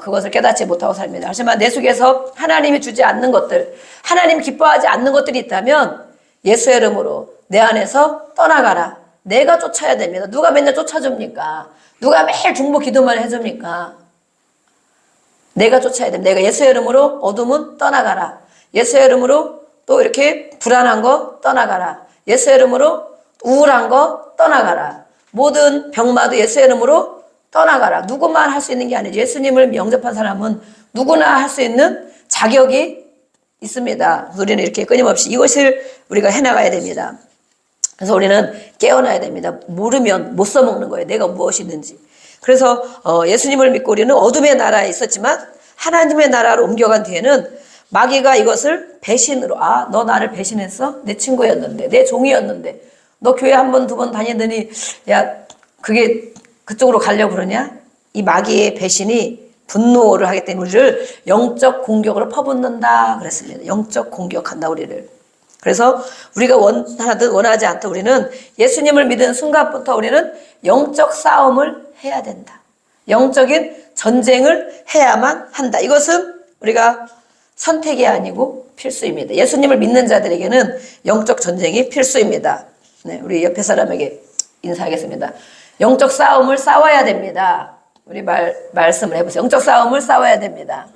그것을 깨닫지 못하고 삽니다. 하지만 내 속에서 하나님이 주지 않는 것들, 하나님이 기뻐하지 않는 것들이 있다면 예수의 이름으로 내 안에서 떠나가라. 내가 쫓아야 됩니다. 누가 맨날 쫓아줍니까? 누가 매일 중보 기도만 해줍니까? 내가 쫓아야 됩니다. 내가 예수의 이름으로 어둠은 떠나가라. 예수의 이름으로 또 이렇게 불안한 거 떠나가라. 예수의 이름으로 우울한 거 떠나가라. 모든 병마도 예수의 이름으로 떠나가라. 누구만 할 수 있는 게 아니죠. 예수님을 영접한 사람은 누구나 할 수 있는 자격이 있습니다. 우리는 이렇게 끊임없이 이것을 우리가 해나가야 됩니다. 그래서 우리는 깨어나야 됩니다. 모르면 못 써먹는 거예요. 내가 무엇이 있는지. 그래서 예수님을 믿고 우리는 어둠의 나라에 있었지만 하나님의 나라로 옮겨간 뒤에는 마귀가 이것을 배신으로 너 나를 배신했어? 내 친구였는데 내 종이었는데 너 교회 한 번 두 번 다니더니 야 그게 그쪽으로 가려고 그러냐? 이 마귀의 배신이 분노를 하기 때문에 우리를 영적 공격으로 퍼붓는다 그랬습니다. 영적 공격한다 우리를. 그래서 우리가 원하든 원하지 않든 우리는 예수님을 믿은 순간부터 우리는 영적 싸움을 해야 된다. 영적인 전쟁을 해야만 한다. 이것은 우리가 선택이 아니고 필수입니다. 예수님을 믿는 자들에게는 영적 전쟁이 필수입니다. 네, 우리 옆에 사람에게 인사하겠습니다. 영적 싸움을 싸워야 됩니다. 우리 말씀을 해보세요. 영적 싸움을 싸워야 됩니다.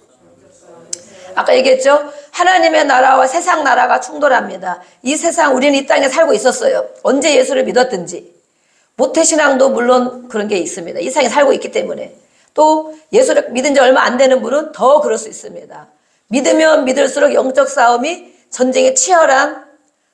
아까 얘기했죠? 하나님의 나라와 세상 나라가 충돌합니다. 이 세상 우리는 이 땅에 살고 있었어요. 언제 예수를 믿었든지. 모태신앙도 물론 그런 게 있습니다. 이 세상에 살고 있기 때문에. 또 예수를 믿은 지 얼마 안 되는 분은 더 그럴 수 있습니다. 믿으면 믿을수록 영적 싸움이 전쟁의 치열한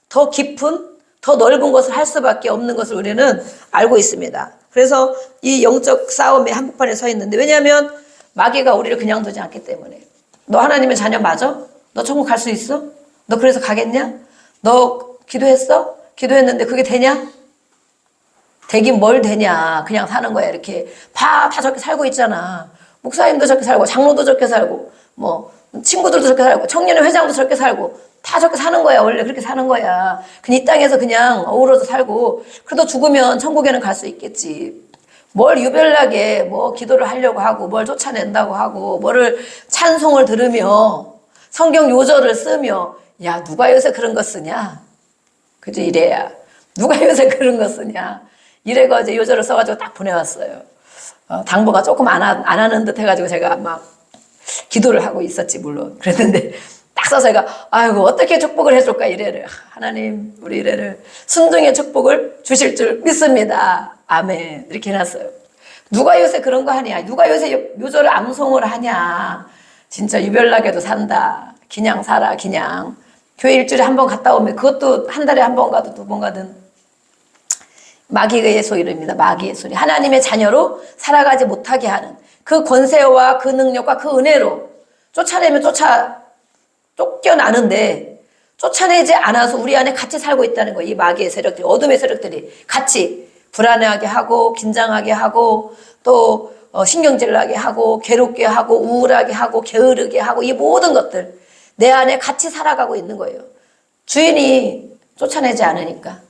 더 깊은 더 넓은 것을 할 수밖에 없는 것을 우리는 알고 있습니다. 그래서 이 영적 싸움의 한복판에 서 있는데 왜냐하면 마귀가 우리를 그냥 두지 않기 때문에 너 하나님의 자녀 맞아? 너 천국 갈 수 있어? 너 그래서 가겠냐? 너 기도했어? 기도했는데 그게 되냐? 되긴 뭘 되냐? 그냥 사는 거야 이렇게. 다 저렇게 살고 있잖아. 목사님도 저렇게 살고 장로도 저렇게 살고 뭐 친구들도 저렇게 살고 청년의 회장도 저렇게 살고 다 저렇게 사는 거야. 원래 그렇게 사는 거야. 그냥 이 땅에서 그냥 어우러져 살고 그래도 죽으면 천국에는 갈 수 있겠지. 뭘 유별나게 뭐 기도를 하려고 하고 뭘 쫓아낸다고 하고 뭐를 찬송을 들으며 성경 요절을 쓰며 야 누가 요새 그런 거 쓰냐. 그죠? 이래야. 누가 요새 그런 거 쓰냐. 이래가지고 요절을 써가지고 딱 보내왔어요. 당부가 조금 안 하는 듯 해가지고 제가 막 기도를 하고 있었지 물론. 그랬는데 딱 써서 제가 아이고 어떻게 축복을 해줄까 이래를. 하나님 우리 이래를 순종의 축복을 주실 줄 믿습니다. 아멘. 이렇게 해놨어요. 누가 요새 그런 거 하냐. 누가 요새 요절을 암송을 하냐. 진짜 유별나게도 산다. 그냥 살아 그냥. 교회 일주일에 한 번 갔다 오면 그것도 한 달에 한 번 가도 두 번 가든 마귀의 소리입니다. 마귀의 소리. 하나님의 자녀로 살아가지 못하게 하는 그 권세와 그 능력과 그 은혜로 쫓아내면 쫓겨나는데 쫓아내지 않아서 우리 안에 같이 살고 있다는 거예요. 이 마귀의 세력들이, 어둠의 세력들이 같이 불안해하게 하고 긴장하게 하고 또 신경질 나게 하고 괴롭게 하고 우울하게 하고 게으르게 하고 이 모든 것들 내 안에 같이 살아가고 있는 거예요. 주인이 쫓아내지 않으니까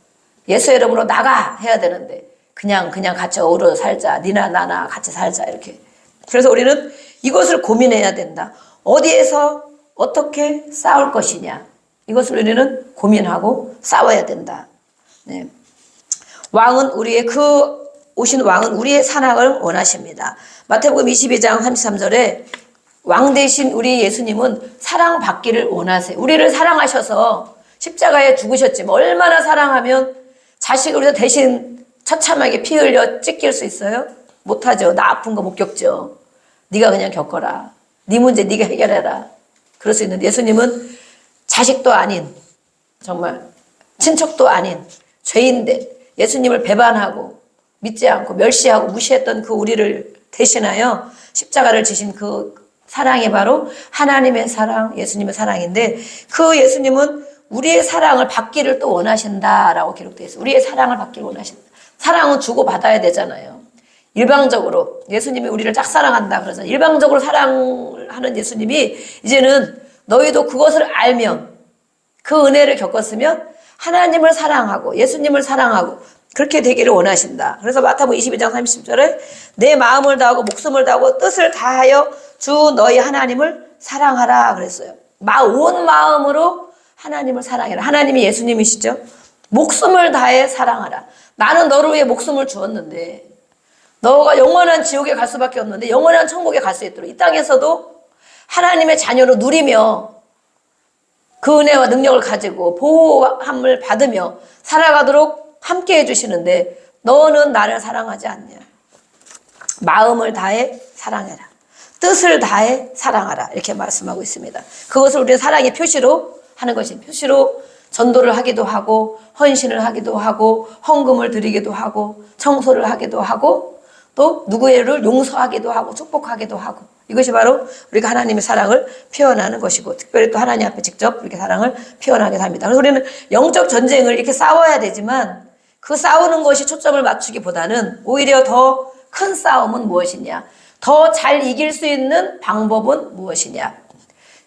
예수의 이름으로 나가 해야 되는데 그냥 같이 어우러 살자. 니나 나나 같이 살자 이렇게. 그래서 우리는 이것을 고민해야 된다. 어디에서 어떻게 싸울 것이냐. 이것을 우리는 고민하고 싸워야 된다. 네. 왕은 오신 왕은 우리의 사랑을 원하십니다. 마태복음 22장 33절에 왕 대신 우리 예수님은 사랑받기를 원하세요. 우리를 사랑하셔서 십자가에 죽으셨지만 얼마나 사랑하면 자식을 위해서 대신 처참하게 피 흘려 찢길 수 있어요? 못하죠. 나 아픈 거 못 겪죠. 네가 그냥 겪어라. 네 문제 네가 해결해라. 그럴 수 있는데 예수님은 자식도 아닌 정말 친척도 아닌 죄인데 예수님을 배반하고 믿지 않고 멸시하고 무시했던 그 우리를 대신하여 십자가를 지신 그 사랑이 바로 하나님의 사랑, 예수님의 사랑인데 그 예수님은 우리의 사랑을 받기를 또 원하신다라고 기록되어 있어요. 우리의 사랑을 받기를 원하신다. 사랑은 주고받아야 되잖아요. 일방적으로 예수님이 우리를 짝사랑한다 그러잖아요. 일방적으로 사랑을 하는 예수님이 이제는 너희도 그것을 알면 그 은혜를 겪었으면 하나님을 사랑하고 예수님을 사랑하고 그렇게 되기를 원하신다. 그래서 마태복음 22장 30절에 내 마음을 다하고 목숨을 다하고 뜻을 다하여 주 너희 하나님을 사랑하라 그랬어요. 온 마음으로 하나님을 사랑해라. 하나님이 예수님이시죠. 목숨을 다해 사랑하라. 나는 너를 위해 목숨을 주었는데 너가 영원한 지옥에 갈 수밖에 없는데 영원한 천국에 갈 수 있도록 이 땅에서도 하나님의 자녀로 누리며 그 은혜와 능력을 가지고 보호함을 받으며 살아가도록 함께 해주시는데 너는 나를 사랑하지 않냐. 마음을 다해 사랑해라. 뜻을 다해 사랑하라. 이렇게 말씀하고 있습니다. 그것을 우리는 사랑의 표시로 하는 것이 표시로 전도를 하기도 하고 헌신을 하기도 하고 헌금을 드리기도 하고 청소를 하기도 하고 또 누구를 용서하기도 하고 축복하기도 하고 이것이 바로 우리가 하나님의 사랑을 표현하는 것이고 특별히 또 하나님 앞에 직접 이렇게 사랑을 표현하게 합니다. 그래서 우리는 영적 전쟁을 이렇게 싸워야 되지만 그 싸우는 것이 초점을 맞추기보다는 오히려 더 큰 싸움은 무엇이냐, 더 잘 이길 수 있는 방법은 무엇이냐.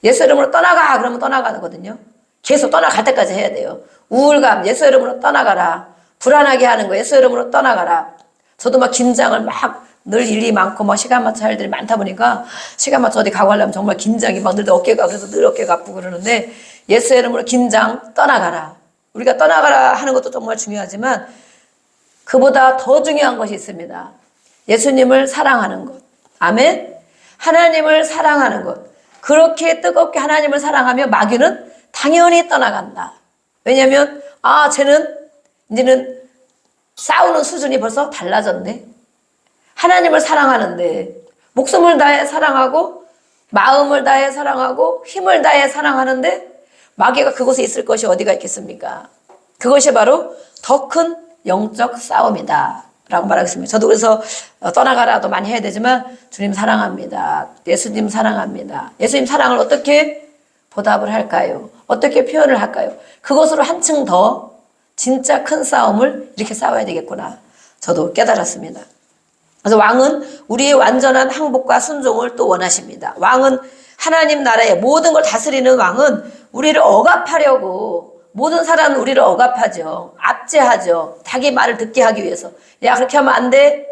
예수 이름으로 떠나가 그러면 떠나가거든요. 계속 떠나갈 때까지 해야 돼요. 우울감 예수 이름으로 떠나가라. 불안하게 하는 거 예수 이름으로 떠나가라. 저도 막 긴장을 막 늘 일이 많고 막 시간 맞춰 할 일이 많다 보니까 시간 맞춰 어디 가고 하려면 정말 긴장이 막 늘 어깨가 그래서 늘 어깨가 아프고 그러는데 예수 이름으로 긴장 떠나가라. 우리가 떠나가라 하는 것도 정말 중요하지만 그보다 더 중요한 것이 있습니다. 예수님을 사랑하는 것. 아멘. 하나님을 사랑하는 것. 그렇게 뜨겁게 하나님을 사랑하며 마귀는 당연히 떠나간다. 왜냐하면 쟤는 이제는 싸우는 수준이 벌써 달라졌네. 하나님을 사랑하는데 목숨을 다해 사랑하고 마음을 다해 사랑하고 힘을 다해 사랑하는데 마귀가 그곳에 있을 것이 어디가 있겠습니까? 그것이 바로 더 큰 영적 싸움이다 라고 말하겠습니다. 저도 그래서 떠나가라도 많이 해야 되지만 주님 사랑합니다. 예수님 사랑합니다. 예수님 사랑을 어떻게 보답을 할까요? 어떻게 표현을 할까요? 그것으로 한층 더 진짜 큰 싸움을 이렇게 싸워야 되겠구나. 저도 깨달았습니다. 그래서 왕은 우리의 완전한 항복과 순종을 또 원하십니다. 왕은 하나님 나라의 모든 걸 다스리는 왕은 우리를 억압하려고 모든 사람은 우리를 억압하죠. 압제하죠. 자기 말을 듣게 하기 위해서. 야 그렇게 하면 안 돼.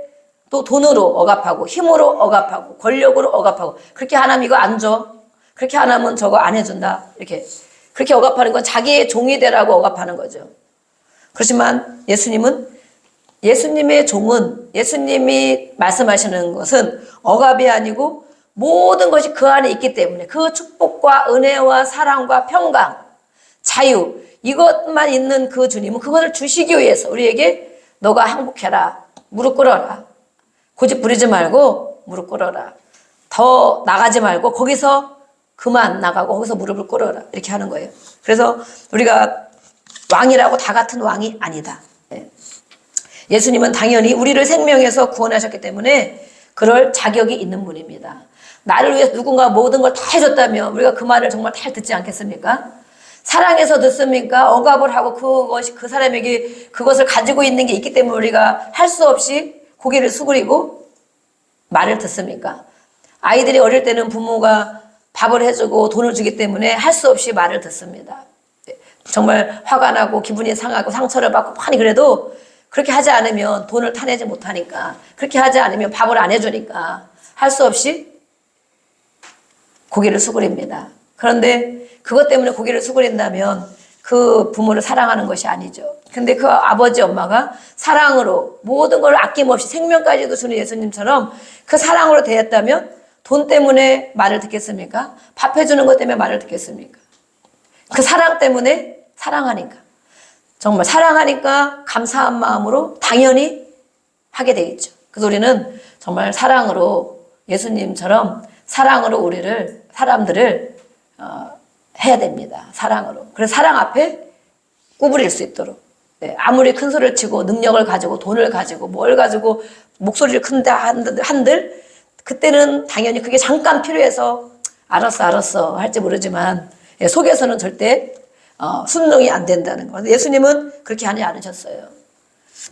또 돈으로 억압하고 힘으로 억압하고 권력으로 억압하고 그렇게 안 하면 이거 안 줘. 그렇게 안 하면 저거 안 해준다. 이렇게 그렇게 억압하는 건 자기의 종이 되라고 억압하는 거죠. 그렇지만 예수님의 종은 예수님이 말씀하시는 것은 억압이 아니고 모든 것이 그 안에 있기 때문에 그 축복과 은혜와 사랑과 평강, 자유 이것만 있는 그 주님은 그것을 주시기 위해서 우리에게 너가 항복해라. 무릎 꿇어라. 고집 부리지 말고 무릎 꿇어라. 더 나가지 말고 거기서 그만 나가고 거기서 무릎을 꿇어라. 이렇게 하는 거예요. 그래서 우리가 왕이라고 다 같은 왕이 아니다. 예수님은 당연히 우리를 생명에서 구원하셨기 때문에 그럴 자격이 있는 분입니다. 나를 위해서 누군가 모든 걸 다 해줬다면 우리가 그 말을 정말 잘 듣지 않겠습니까? 사랑해서 듣습니까? 억압을 하고 그것이 그 사람에게 그것을 가지고 있는 게 있기 때문에 우리가 할 수 없이 고개를 수그리고 말을 듣습니까? 아이들이 어릴 때는 부모가 밥을 해주고 돈을 주기 때문에 할 수 없이 말을 듣습니다. 정말 화가 나고 기분이 상하고 상처를 받고 많이 그래도 그렇게 하지 않으면 돈을 타내지 못하니까, 그렇게 하지 않으면 밥을 안 해주니까 할 수 없이 고개를 수그립니다. 그런데 그것 때문에 고개를 수그린다면 그 부모를 사랑하는 것이 아니죠. 근데 그 아버지 엄마가 사랑으로 모든 걸 아낌없이 생명까지도 주는 예수님처럼 그 사랑으로 대했다면 돈 때문에 말을 듣겠습니까? 밥 해주는 것 때문에 말을 듣겠습니까? 그 사랑 때문에, 사랑하니까, 정말 사랑하니까 감사한 마음으로 당연히 하게 되겠죠. 그래서 우리는 정말 사랑으로, 예수님처럼 사랑으로 우리를, 사람들을 해야 됩니다. 사랑으로. 그래서 사랑 앞에 구부릴 수 있도록. 네, 아무리 큰 소리를 치고 능력을 가지고 돈을 가지고 뭘 가지고 목소리를 큰다 한들 그때는 당연히 그게 잠깐 필요해서 알았어 할지 모르지만 속에서는 절대 순종이 안 된다는 거. 예수님은 그렇게 하지 않으셨어요.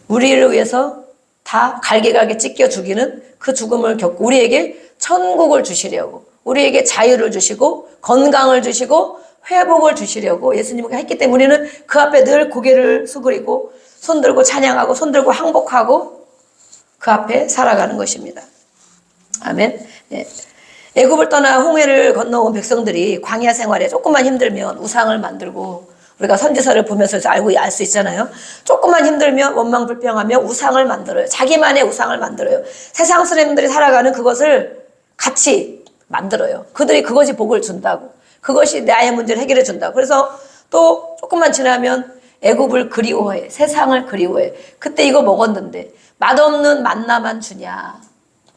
우리를 위해서 다 갈기갈기 찢겨 죽이는 그 죽음을 겪고 우리에게 천국을 주시려고, 우리에게 자유를 주시고 건강을 주시고 회복을 주시려고 예수님이 했기 때문에 우리는 그 앞에 늘 고개를 수그리고 손들고 찬양하고 손들고 항복하고 그 앞에 살아가는 것입니다. 아멘. 네. 애굽을 떠나 홍해를 건너온 백성들이 광야 생활에 조금만 힘들면 우상을 만들고, 우리가 선지서를 보면서 알고 알 수 있잖아요. 조금만 힘들면 원망불평하며 우상을 만들어요. 자기만의 우상을 만들어요. 세상 사람들이 살아가는 그것을 같이 만들어요. 그들이 그것이 복을 준다고, 그것이 나의 문제를 해결해 준다고. 그래서 또 조금만 지나면 애굽을 그리워해, 세상을 그리워해. 그때 이거 먹었는데 맛없는 만나만 주냐.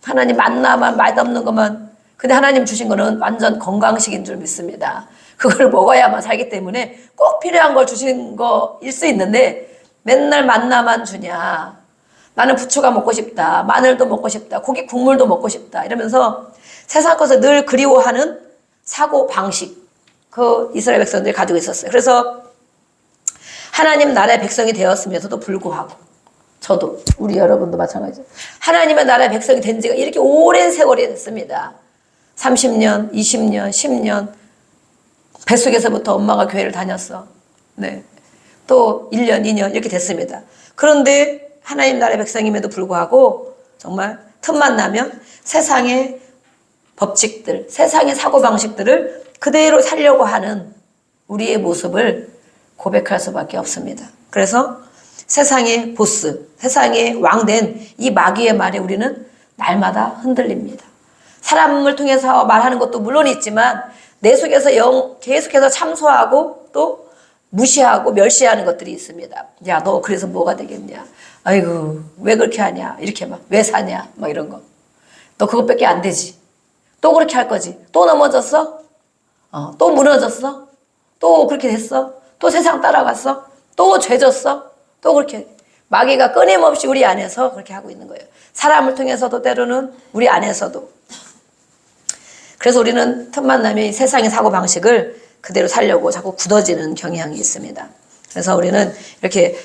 하나님 만나만, 맛없는 것만. 근데 하나님 주신 거는 완전 건강식인 줄 믿습니다. 그걸 먹어야만 살기 때문에 꼭 필요한 걸 주신 거일 수 있는데 맨날 만나만 주냐. 나는 부추가 먹고 싶다. 마늘도 먹고 싶다. 고기 국물도 먹고 싶다. 이러면서 세상 것을 늘 그리워하는 사고 방식, 그 이스라엘 백성들이 가지고 있었어요. 그래서 하나님 나라의 백성이 되었으면서도 불구하고, 저도, 우리 여러분도 마찬가지죠. 하나님의 나라의 백성이 된 지가 이렇게 오랜 세월이 됐습니다. 30년, 20년, 10년, 뱃속에서부터 엄마가 교회를 다녔어. 네. 또 1년, 2년 이렇게 됐습니다. 그런데 하나님 나라의 백성임에도 불구하고 정말 틈만 나면 세상의 법칙들, 세상의 사고방식들을 그대로 살려고 하는 우리의 모습을 고백할 수밖에 없습니다. 그래서 세상의 보스, 세상의 왕된 이 마귀의 말에 우리는 날마다 흔들립니다. 사람을 통해서 말하는 것도 물론 있지만 내 속에서 계속해서 참소하고 또 무시하고 멸시하는 것들이 있습니다. 야, 너 그래서 뭐가 되겠냐? 아이고, 왜 그렇게 하냐? 이렇게 막, 왜 사냐? 막 이런 거. 너 그것밖에 안 되지. 또 그렇게 할 거지. 또 넘어졌어? 또 무너졌어? 또 그렇게 됐어? 또 세상 따라갔어? 또 죄졌어? 또 그렇게. 마귀가 끊임없이 우리 안에서 그렇게 하고 있는 거예요. 사람을 통해서도 때로는 우리 안에서도. 그래서 우리는 틈만 나면 이 세상의 사고방식을 그대로 살려고 자꾸 굳어지는 경향이 있습니다. 그래서 우리는 이렇게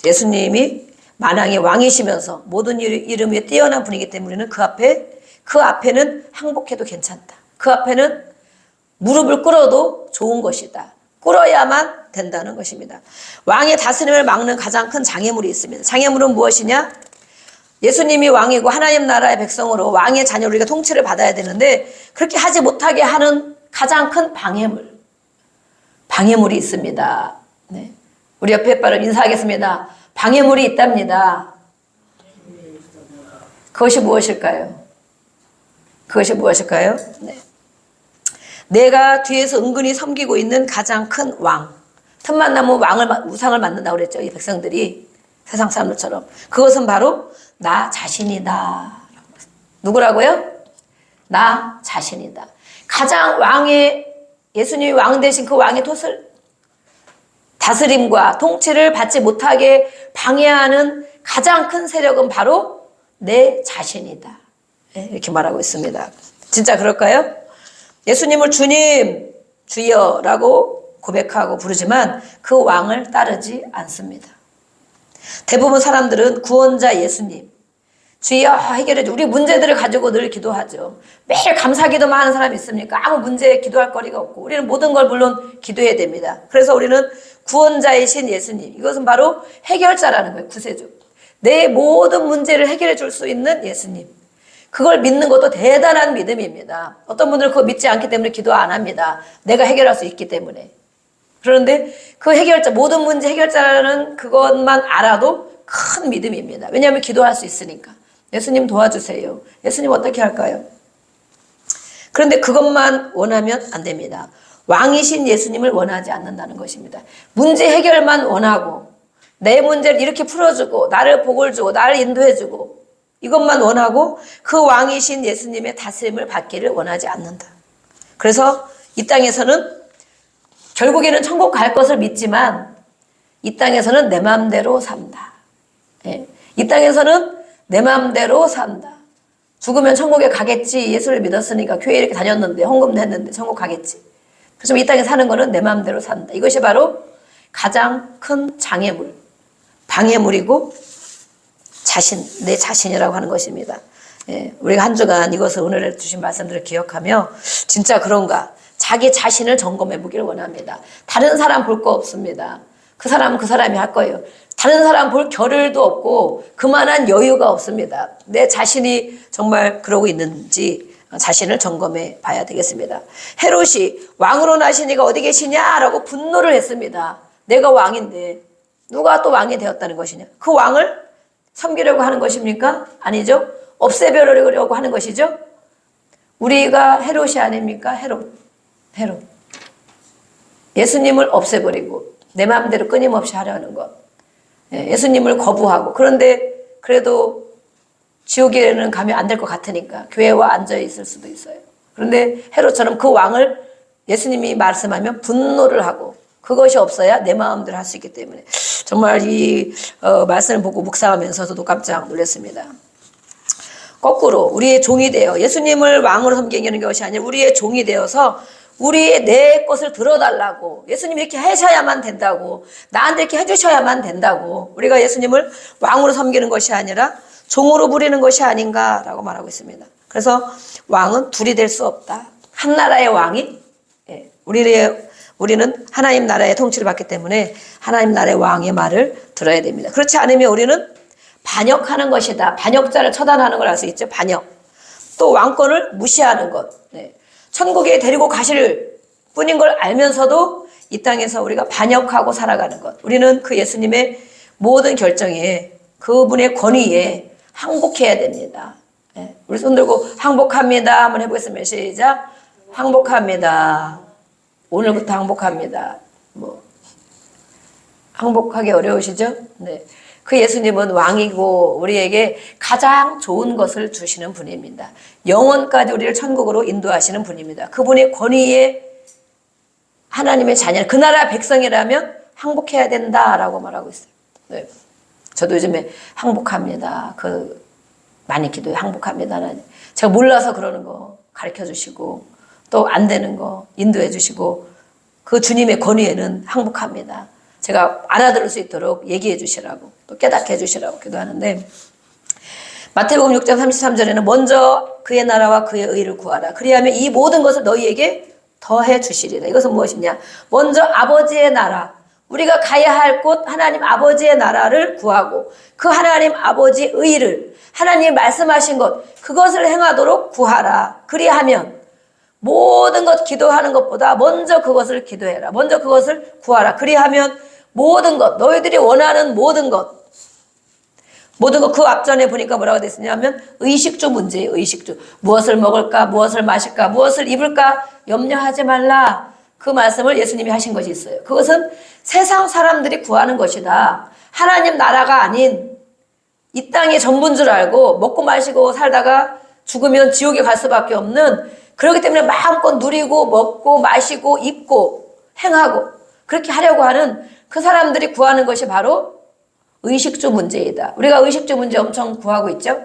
예수님이 만왕의 왕이시면서 모든 이름 위에 뛰어난 분이기 때문에 우리는 그 앞에는 항복해도 괜찮다. 그 앞에는 무릎을 꿇어도 좋은 것이다. 꿇어야만 된다는 것입니다. 왕의 다스림을 막는 가장 큰 장애물이 있습니다. 장애물은 무엇이냐? 예수님이 왕이고 하나님 나라의 백성으로 왕의 자녀로 우리가 통치를 받아야 되는데 그렇게 하지 못하게 하는 가장 큰 방해물이 있습니다. 네. 우리 옆에 바로 인사하겠습니다. 방해물이 있답니다. 그것이 무엇일까요? 네. 내가 뒤에서 은근히 섬기고 있는 가장 큰 왕. 틈만 나면 우상을 만든다고 그랬죠. 이 백성들이 세상 사람들처럼. 그것은 바로 나 자신이다. 누구라고요? 나 자신이다. 가장 예수님이 왕 되신 그 왕의 다스림과 통치를 받지 못하게 방해하는 가장 큰 세력은 바로 내 자신이다. 이렇게 말하고 있습니다. 진짜 그럴까요? 예수님을 주님, 주여라고 고백하고 부르지만 그 왕을 따르지 않습니다. 대부분 사람들은 구원자 예수님, 주여 해결해 줘. 우리 문제들을 가지고 늘 기도하죠. 매일 감사기도만 하는 사람이 있습니까? 아무 문제에 기도할 거리가 없고 우리는 모든 걸 물론 기도해야 됩니다. 그래서 우리는 구원자이신 예수님, 이것은 바로 해결자라는 거예요. 구세주. 내 모든 문제를 해결해 줄 수 있는 예수님. 그걸 믿는 것도 대단한 믿음입니다. 어떤 분들은 그거 믿지 않기 때문에 기도 안 합니다. 내가 해결할 수 있기 때문에. 그런데 그 해결자, 모든 문제 해결자라는 그것만 알아도 큰 믿음입니다. 왜냐하면 기도할 수 있으니까. 예수님 도와주세요. 예수님 어떻게 할까요? 그런데 그것만 원하면 안 됩니다. 왕이신 예수님을 원하지 않는다는 것입니다. 문제 해결만 원하고 내 문제를 이렇게 풀어주고 나를 복을 주고 나를 인도해주고 이것만 원하고 그 왕이신 예수님의 다스림을 받기를 원하지 않는다. 그래서 이 땅에서는 결국에는 천국 갈 것을 믿지만 이 땅에서는 내 마음대로 산다. 예. 이 땅에서는 내 마음대로 산다. 죽으면 천국에 가겠지. 예수를 믿었으니까 교회 이렇게 다녔는데 헌금도 했는데 천국 가겠지. 그래서 이 땅에 사는 거는 내 마음대로 산다. 이것이 바로 가장 큰 장애물, 방해물이고 내 자신이라고 하는 것입니다. 예, 우리가 한 주간 이것을 오늘 주신 말씀들을 기억하며 진짜 그런가 자기 자신을 점검해 보기를 원합니다. 다른 사람 볼 거 없습니다. 그 사람은 그 사람이 할 거예요. 다른 사람 볼 겨를도 없고 그만한 여유가 없습니다. 내 자신이 정말 그러고 있는지 자신을 점검해 봐야 되겠습니다. 헤롯이 왕으로 나신 이가 어디 계시냐라고 분노를 했습니다. 내가 왕인데 누가 또 왕이 되었다는 것이냐. 그 왕을 섬기려고 하는 것입니까? 아니죠. 없애버리려고 하는 것이죠. 우리가 헤롯이 아닙니까? 헤롯. 예수님을 없애버리고 내 마음대로 끊임없이 하려는 것. 예수님을 거부하고 그런데 그래도 지옥에는 가면 안 될 것 같으니까 교회와 앉아 있을 수도 있어요. 그런데 헤롯처럼 그 왕을 예수님이 말씀하면 분노를 하고 그것이 없어야 내 마음대로 할 수 있기 때문에 정말 이 말씀을 보고 묵상하면서도 깜짝 놀랐습니다. 거꾸로 우리의 종이 되어 예수님을 왕으로 섬기는 것이 아니라 우리의 종이 되어서 우리의 내 것을 들어달라고 예수님이 이렇게 하셔야만 된다고 나한테 이렇게 해주셔야만 된다고 우리가 예수님을 왕으로 섬기는 것이 아니라 종으로 부리는 것이 아닌가라고 말하고 있습니다. 그래서 왕은 둘이 될 수 없다. 한 나라의 왕이 우리는 하나님 나라의 통치를 받기 때문에 하나님 나라의 왕의 말을 들어야 됩니다. 그렇지 않으면 우리는 반역하는 것이다. 반역자를 처단하는 걸 알 수 있죠. 반역. 또 왕권을 무시하는 것. 천국에 데리고 가실 뿐인 걸 알면서도 이 땅에서 우리가 반역하고 살아가는 것. 우리는 그 예수님의 모든 결정에 그분의 권위에 항복해야 됩니다. 우리 손 들고 항복합니다. 한번 해보겠습니다. 시작. 항복합니다. 오늘부터 항복합니다. 항복하기 어려우시죠? 네. 그 예수님은 왕이고 우리에게 가장 좋은 것을 주시는 분입니다. 영원까지 우리를 천국으로 인도하시는 분입니다. 그분의 권위에 하나님의 자녀, 그 나라 백성이라면 항복해야 된다라고 말하고 있어요. 네. 저도 요즘에 항복합니다. 많이 기도해 항복합니다. 제가 몰라서 그러는 거 가르쳐 주시고 또 안 되는 거 인도해 주시고 그 주님의 권위에는 항복합니다. 제가 알아들을 수 있도록 얘기해 주시라고 또 깨닫게 해 주시라고 기도하는데 마태복음 6장 33절에는 먼저 그의 나라와 그의 의를 구하라. 그리하면 이 모든 것을 너희에게 더해 주시리라. 이것은 무엇이냐? 먼저 아버지의 나라, 우리가 가야 할 곳 하나님 아버지의 나라를 구하고 그 하나님 아버지의 의를 하나님이 말씀하신 것 그것을 행하도록 구하라. 그리하면 모든 것 기도하는 것보다 먼저 그것을 기도해라. 먼저 그것을 구하라. 그리하면 모든 것, 너희들이 원하는 모든 것 그 앞전에 보니까 뭐라고 됐냐면 의식주 문제예요. 의식주. 무엇을 먹을까, 무엇을 마실까, 무엇을 입을까 염려하지 말라. 그 말씀을 예수님이 하신 것이 있어요. 그것은 세상 사람들이 구하는 것이다. 하나님 나라가 아닌 이 땅이 전부인 줄 알고 먹고 마시고 살다가 죽으면 지옥에 갈 수밖에 없는 그렇기 때문에 마음껏 누리고 먹고 마시고 입고 행하고 그렇게 하려고 하는 그 사람들이 구하는 것이 바로 의식주 문제이다. 우리가 의식주 문제 엄청 구하고 있죠.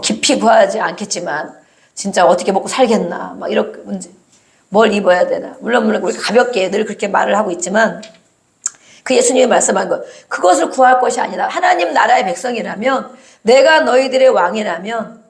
깊이 구하지 않겠지만 진짜 어떻게 먹고 살겠나 이런 문제. 뭘 입어야 되나. 물론 우리 가볍게 늘 그렇게 말을 하고 있지만 그 예수님이 말씀한 것, 그것을 구할 것이 아니라 하나님 나라의 백성이라면, 내가 너희들의 왕이라면,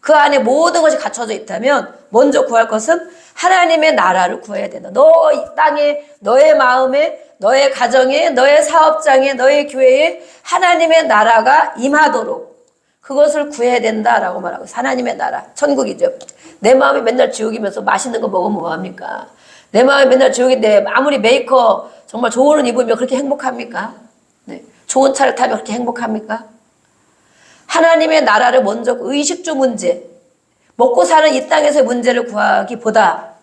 그 안에 모든 것이 갖춰져 있다면 먼저 구할 것은 하나님의 나라를 구해야 된다. 너 땅에, 너의 마음에, 너의 가정에, 너의 사업장에, 너의 교회에 하나님의 나라가 임하도록 그것을 구해야 된다라고 말하고 있어요. 하나님의 나라, 천국이죠. 내 마음이 맨날 지옥이면서 맛있는 거 먹으면 뭐합니까? 내 마음이 맨날 지옥인데 아무리 메이커 정말 좋은 옷 입으면 그렇게 행복합니까? 네. 좋은 차를 타면 그렇게 행복합니까? 하나님의 나라를 먼저 의식주 문제, 먹고 사는 이 땅에서의 문제를 구하기보다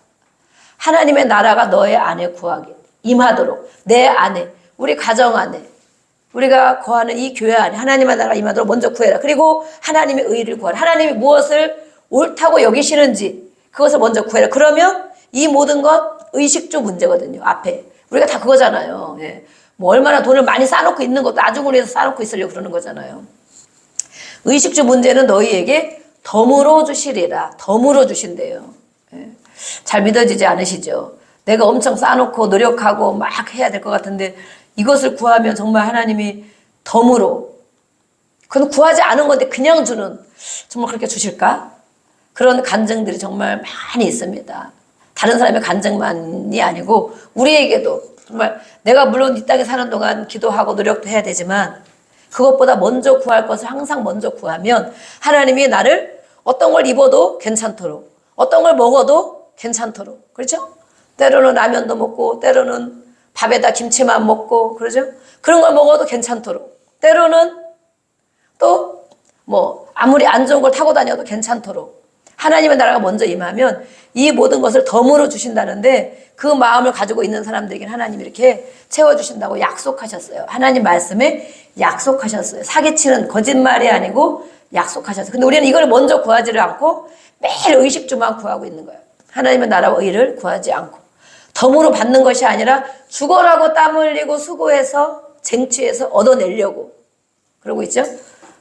하나님의 나라가 너의 안에 구하게 임하도록, 내 안에, 우리 가정 안에, 우리가 거하는 이 교회 안에 하나님의 나라가 임하도록 먼저 구해라. 그리고 하나님의 의를 구하라. 하나님이 무엇을 옳다고 여기시는지 그것을 먼저 구해라. 그러면 이 모든 것 의식주 문제거든요. 앞에 우리가 다 그거잖아요. 예. 뭐 얼마나 돈을 많이 쌓아놓고 있는 것도 나중을 위해서 쌓아놓고 있으려고 그러는 거잖아요. 의식주 문제는 너희에게 덤으로 주시리라. 덤으로 주신대요. 예. 잘 믿어지지 않으시죠? 내가 엄청 쌓아놓고 노력하고 막 해야 될 것 같은데 이것을 구하면 정말 하나님이 덤으로, 그건 구하지 않은 건데 그냥 주는, 정말 그렇게 주실까? 그런 간증들이 정말 많이 있습니다. 다른 사람의 간증만이 아니고 우리에게도 정말, 내가 물론 이 땅에 사는 동안 기도하고 노력도 해야 되지만 그것보다 먼저 구할 것을 항상 먼저 구하면 하나님이 나를 어떤 걸 입어도 괜찮도록, 어떤 걸 먹어도 괜찮도록, 그렇죠? 때로는 라면도 먹고 때로는 밥에다 김치만 먹고, 그러죠? 그런 걸 먹어도 괜찮도록, 때로는 또 뭐 아무리 안 좋은 걸 타고 다녀도 괜찮도록 하나님의 나라가 먼저 임하면 이 모든 것을 덤으로 주신다는데, 그 마음을 가지고 있는 사람들에게는 하나님이 이렇게 채워주신다고 약속하셨어요. 하나님 말씀에 약속하셨어요. 사기치는 거짓말이 아니고 약속하셨어요. 근데 우리는 이걸 먼저 구하지를 않고 매일 의식주만 구하고 있는 거예요. 하나님의 나라와 의를 구하지 않고 덤으로 받는 것이 아니라 죽어라고 땀 흘리고 수고해서 쟁취해서 얻어내려고 그러고 있죠.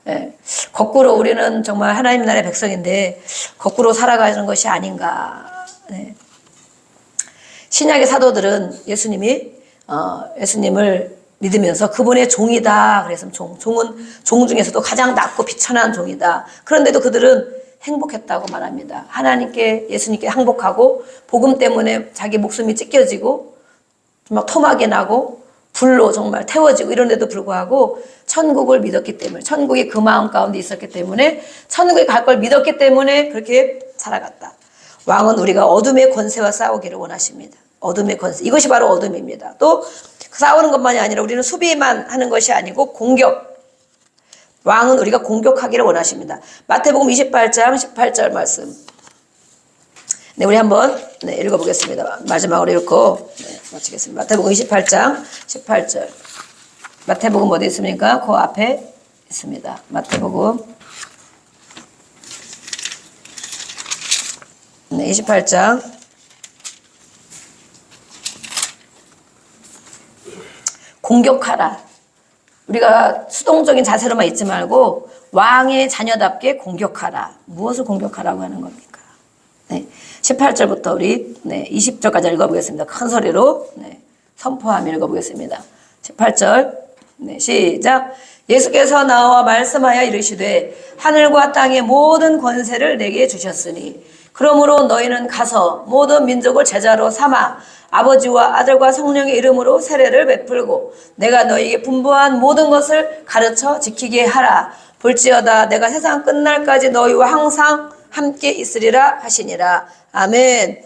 예. 거꾸로 우리는 정말 하나님 나라의 백성인데 거꾸로 살아가는 것이 아닌가. 네. 신약의 사도들은 예수님을 믿으면서 그분의 종이다. 그래서 종은 종 중에서도 가장 낮고 비천한 종이다. 그런데도 그들은 행복했다고 말합니다. 하나님께, 예수님께 항복하고 복음 때문에 자기 목숨이 찢겨지고 막 토막이 나고 불로 정말 태워지고 이런데도 불구하고 천국을 믿었기 때문에, 천국이 그 마음 가운데 있었기 때문에, 천국에 갈 걸 믿었기 때문에 그렇게 살아갔다. 왕은 우리가 어둠의 권세와 싸우기를 원하십니다. 어둠의 권세, 이것이 바로 어둠입니다. 또 싸우는 것만이 아니라 우리는 수비만 하는 것이 아니고 공격, 왕은 우리가 공격하기를 원하십니다. 마태복음 28장 18절 말씀. 네, 우리 한번 읽어보겠습니다. 마지막으로 읽고 마치겠습니다. 마태복음 28장 18절. 마태복음 어디 있습니까? 그 앞에 있습니다. 마태복음 28장 공격하라. 우리가 수동적인 자세로만 있지 말고 왕의 자녀답게 공격하라. 무엇을 공격하라고 하는 겁니까? 네, 18절부터 우리 20절까지 읽어보겠습니다. 큰 소리로 선포하며 읽어보겠습니다. 18절 시작. 예수께서 나와 말씀하여 이르시되 하늘과 땅의 모든 권세를 내게 주셨으니 그러므로 너희는 가서 모든 민족을 제자로 삼아 아버지와 아들과 성령의 이름으로 세례를 베풀고 내가 너희에게 분부한 모든 것을 가르쳐 지키게 하라. 볼지어다 내가 세상 끝날까지 너희와 항상 함께 있으리라 하시니라. 아멘.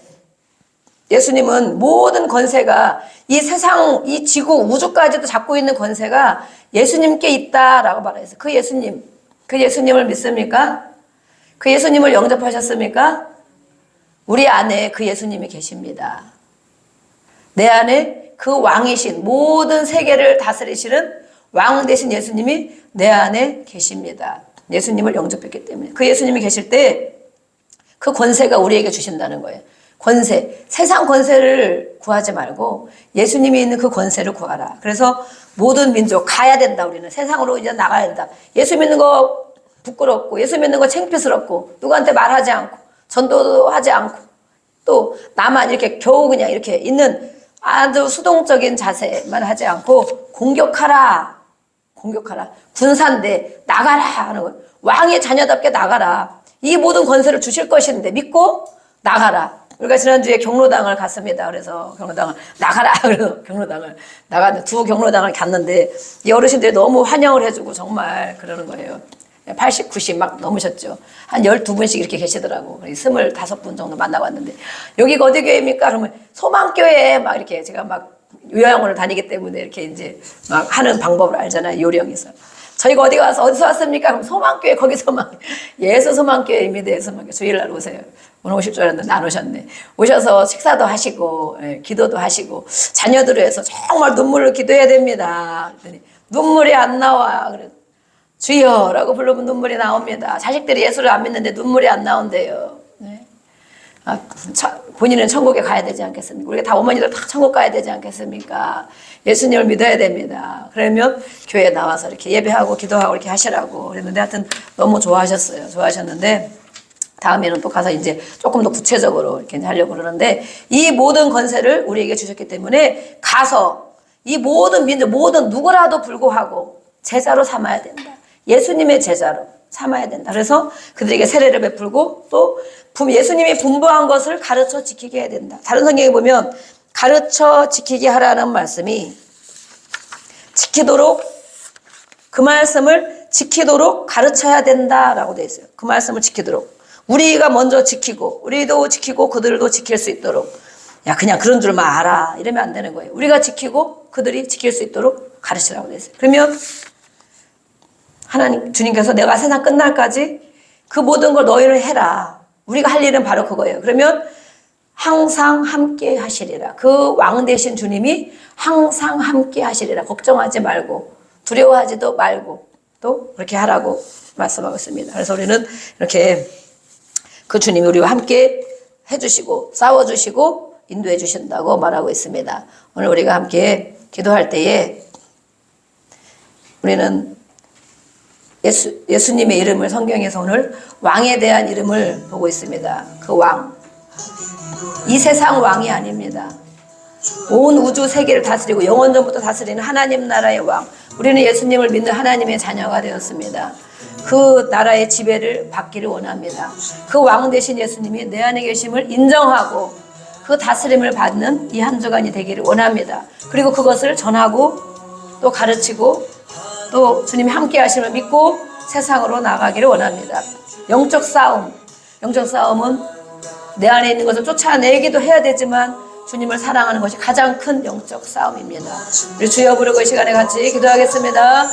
예수님은 모든 권세가, 이 세상, 이 지구, 우주까지도 잡고 있는 권세가 예수님께 있다라고 말했어요. 그 예수님을 믿습니까? 그 예수님을 영접하셨습니까? 우리 안에 그 예수님이 계십니다. 내 안에 그 왕이신, 모든 세계를 다스리시는 왕 되신 예수님이 내 안에 계십니다. 예수님을 영접했기 때문에. 그 예수님이 계실 때 그 권세가 우리에게 주신다는 거예요. 권세, 세상 권세를 구하지 말고 예수님이 있는 그 권세를 구하라. 그래서 모든 민족 가야 된다. 우리는 세상으로 이제 나가야 된다. 예수 믿는 거 부끄럽고 예수 믿는 거 창피스럽고 누구한테 말하지 않고 전도도 하지 않고 또 나만 이렇게 겨우 그냥 이렇게 있는 아주 수동적인 자세만 하지 않고 공격하라. 공격하라. 군사인데 나가라 하는 거예요. 왕의 자녀답게 나가라. 이 모든 권세를 주실 것인데 믿고 나가라. 우리가 지난주에 경로당을 갔습니다. 그래서 경로당을 나가라. 그래서 경로당을 나갔는데 두 경로당을 갔는데 이 어르신들이 너무 환영을 해주고 정말 그러는 거예요. 80, 90 막 넘으셨죠. 한 12분씩 이렇게 계시더라고. 25분 정도 만나봤는데 여기가 어디 교회입니까? 그러면 소망교회 막 이렇게 제가 막 요양원을 다니기 때문에 이렇게 이제 막 하는 방법을 알잖아요. 요령에서. 저희가 어디 가서 어디서 왔습니까? 그럼 소망교회 거기 예수 소망교회입니다. 예수 소망교회. 주일날 오세요. 오늘 오실 줄 알았는데 안 오셨네. 오셔서 식사도 하시고 기도도 하시고 자녀들을 위해서 정말 눈물로 기도해야 됩니다. 그랬더니 눈물이 안 나와. 그래. 주여라고 부르면 눈물이 나옵니다. 자식들이 예수를 안 믿는데 눈물이 안 나온대요. 네. 본인은 천국에 가야 되지 않겠습니까? 우리가 다 어머니들 다 천국 가야 되지 않겠습니까? 예수님을 믿어야 됩니다. 그러면 교회에 나와서 이렇게 예배하고 기도하고 이렇게 하시라고 그랬는데 하여튼 너무 좋아하셨어요. 좋아하셨는데 다음에는 또 가서 이제 조금 더 구체적으로 이렇게 하려고 그러는데 이 모든 권세를 우리에게 주셨기 때문에 가서 이 모든 민족, 모든 누구라도 불구하고 제자로 삼아야 된다. 예수님의 제자로 삼아야 된다. 그래서 그들에게 세례를 베풀고 또 예수님이 분부한 것을 가르쳐 지키게 해야 된다. 다른 성경에 보면 가르쳐 지키게 하라는 말씀이 지키도록 그 말씀을 지키도록 가르쳐야 된다라고 되어 있어요. 그 말씀을 지키도록. 우리가 먼저 지키고 우리도 지키고 그들도 지킬 수 있도록 야 그냥 그런 줄만 알아 이러면 안 되는 거예요. 우리가 지키고 그들이 지킬 수 있도록 가르치라고 되어 있어요. 그러면 하나님 주님께서 내가 세상 끝날까지 그 모든 걸 너희를 해라. 우리가 할 일은 바로 그거예요. 그러면 항상 함께 하시리라. 그 왕 되신 주님이 항상 함께 하시리라. 걱정하지 말고 두려워하지도 말고 또 그렇게 하라고 말씀하고 있습니다. 그래서 우리는 이렇게 그 주님이 우리와 함께 해주시고 싸워주시고 인도해 주신다고 말하고 있습니다. 오늘 우리가 함께 기도할 때에 우리는 예수님의 이름을 성경에서 오늘 왕에 대한 이름을 보고 있습니다. 그 왕. 이 세상 왕이 아닙니다. 온 우주 세계를 다스리고 영원전부터 다스리는 하나님 나라의 왕. 우리는 예수님을 믿는 하나님의 자녀가 되었습니다. 그 나라의 지배를 받기를 원합니다. 그 왕 되신 예수님이 내 안에 계심을 인정하고 그 다스림을 받는 이 한 주간이 되기를 원합니다. 그리고 그것을 전하고 또 가르치고 또 주님이 함께 하심을 믿고 세상으로 나가기를 원합니다. 영적 싸움은 내 안에 있는 것을 쫓아내기도 해야 되지만 주님을 사랑하는 것이 가장 큰 영적 싸움입니다. 우리 주여 부르고 이 시간에 같이 기도하겠습니다.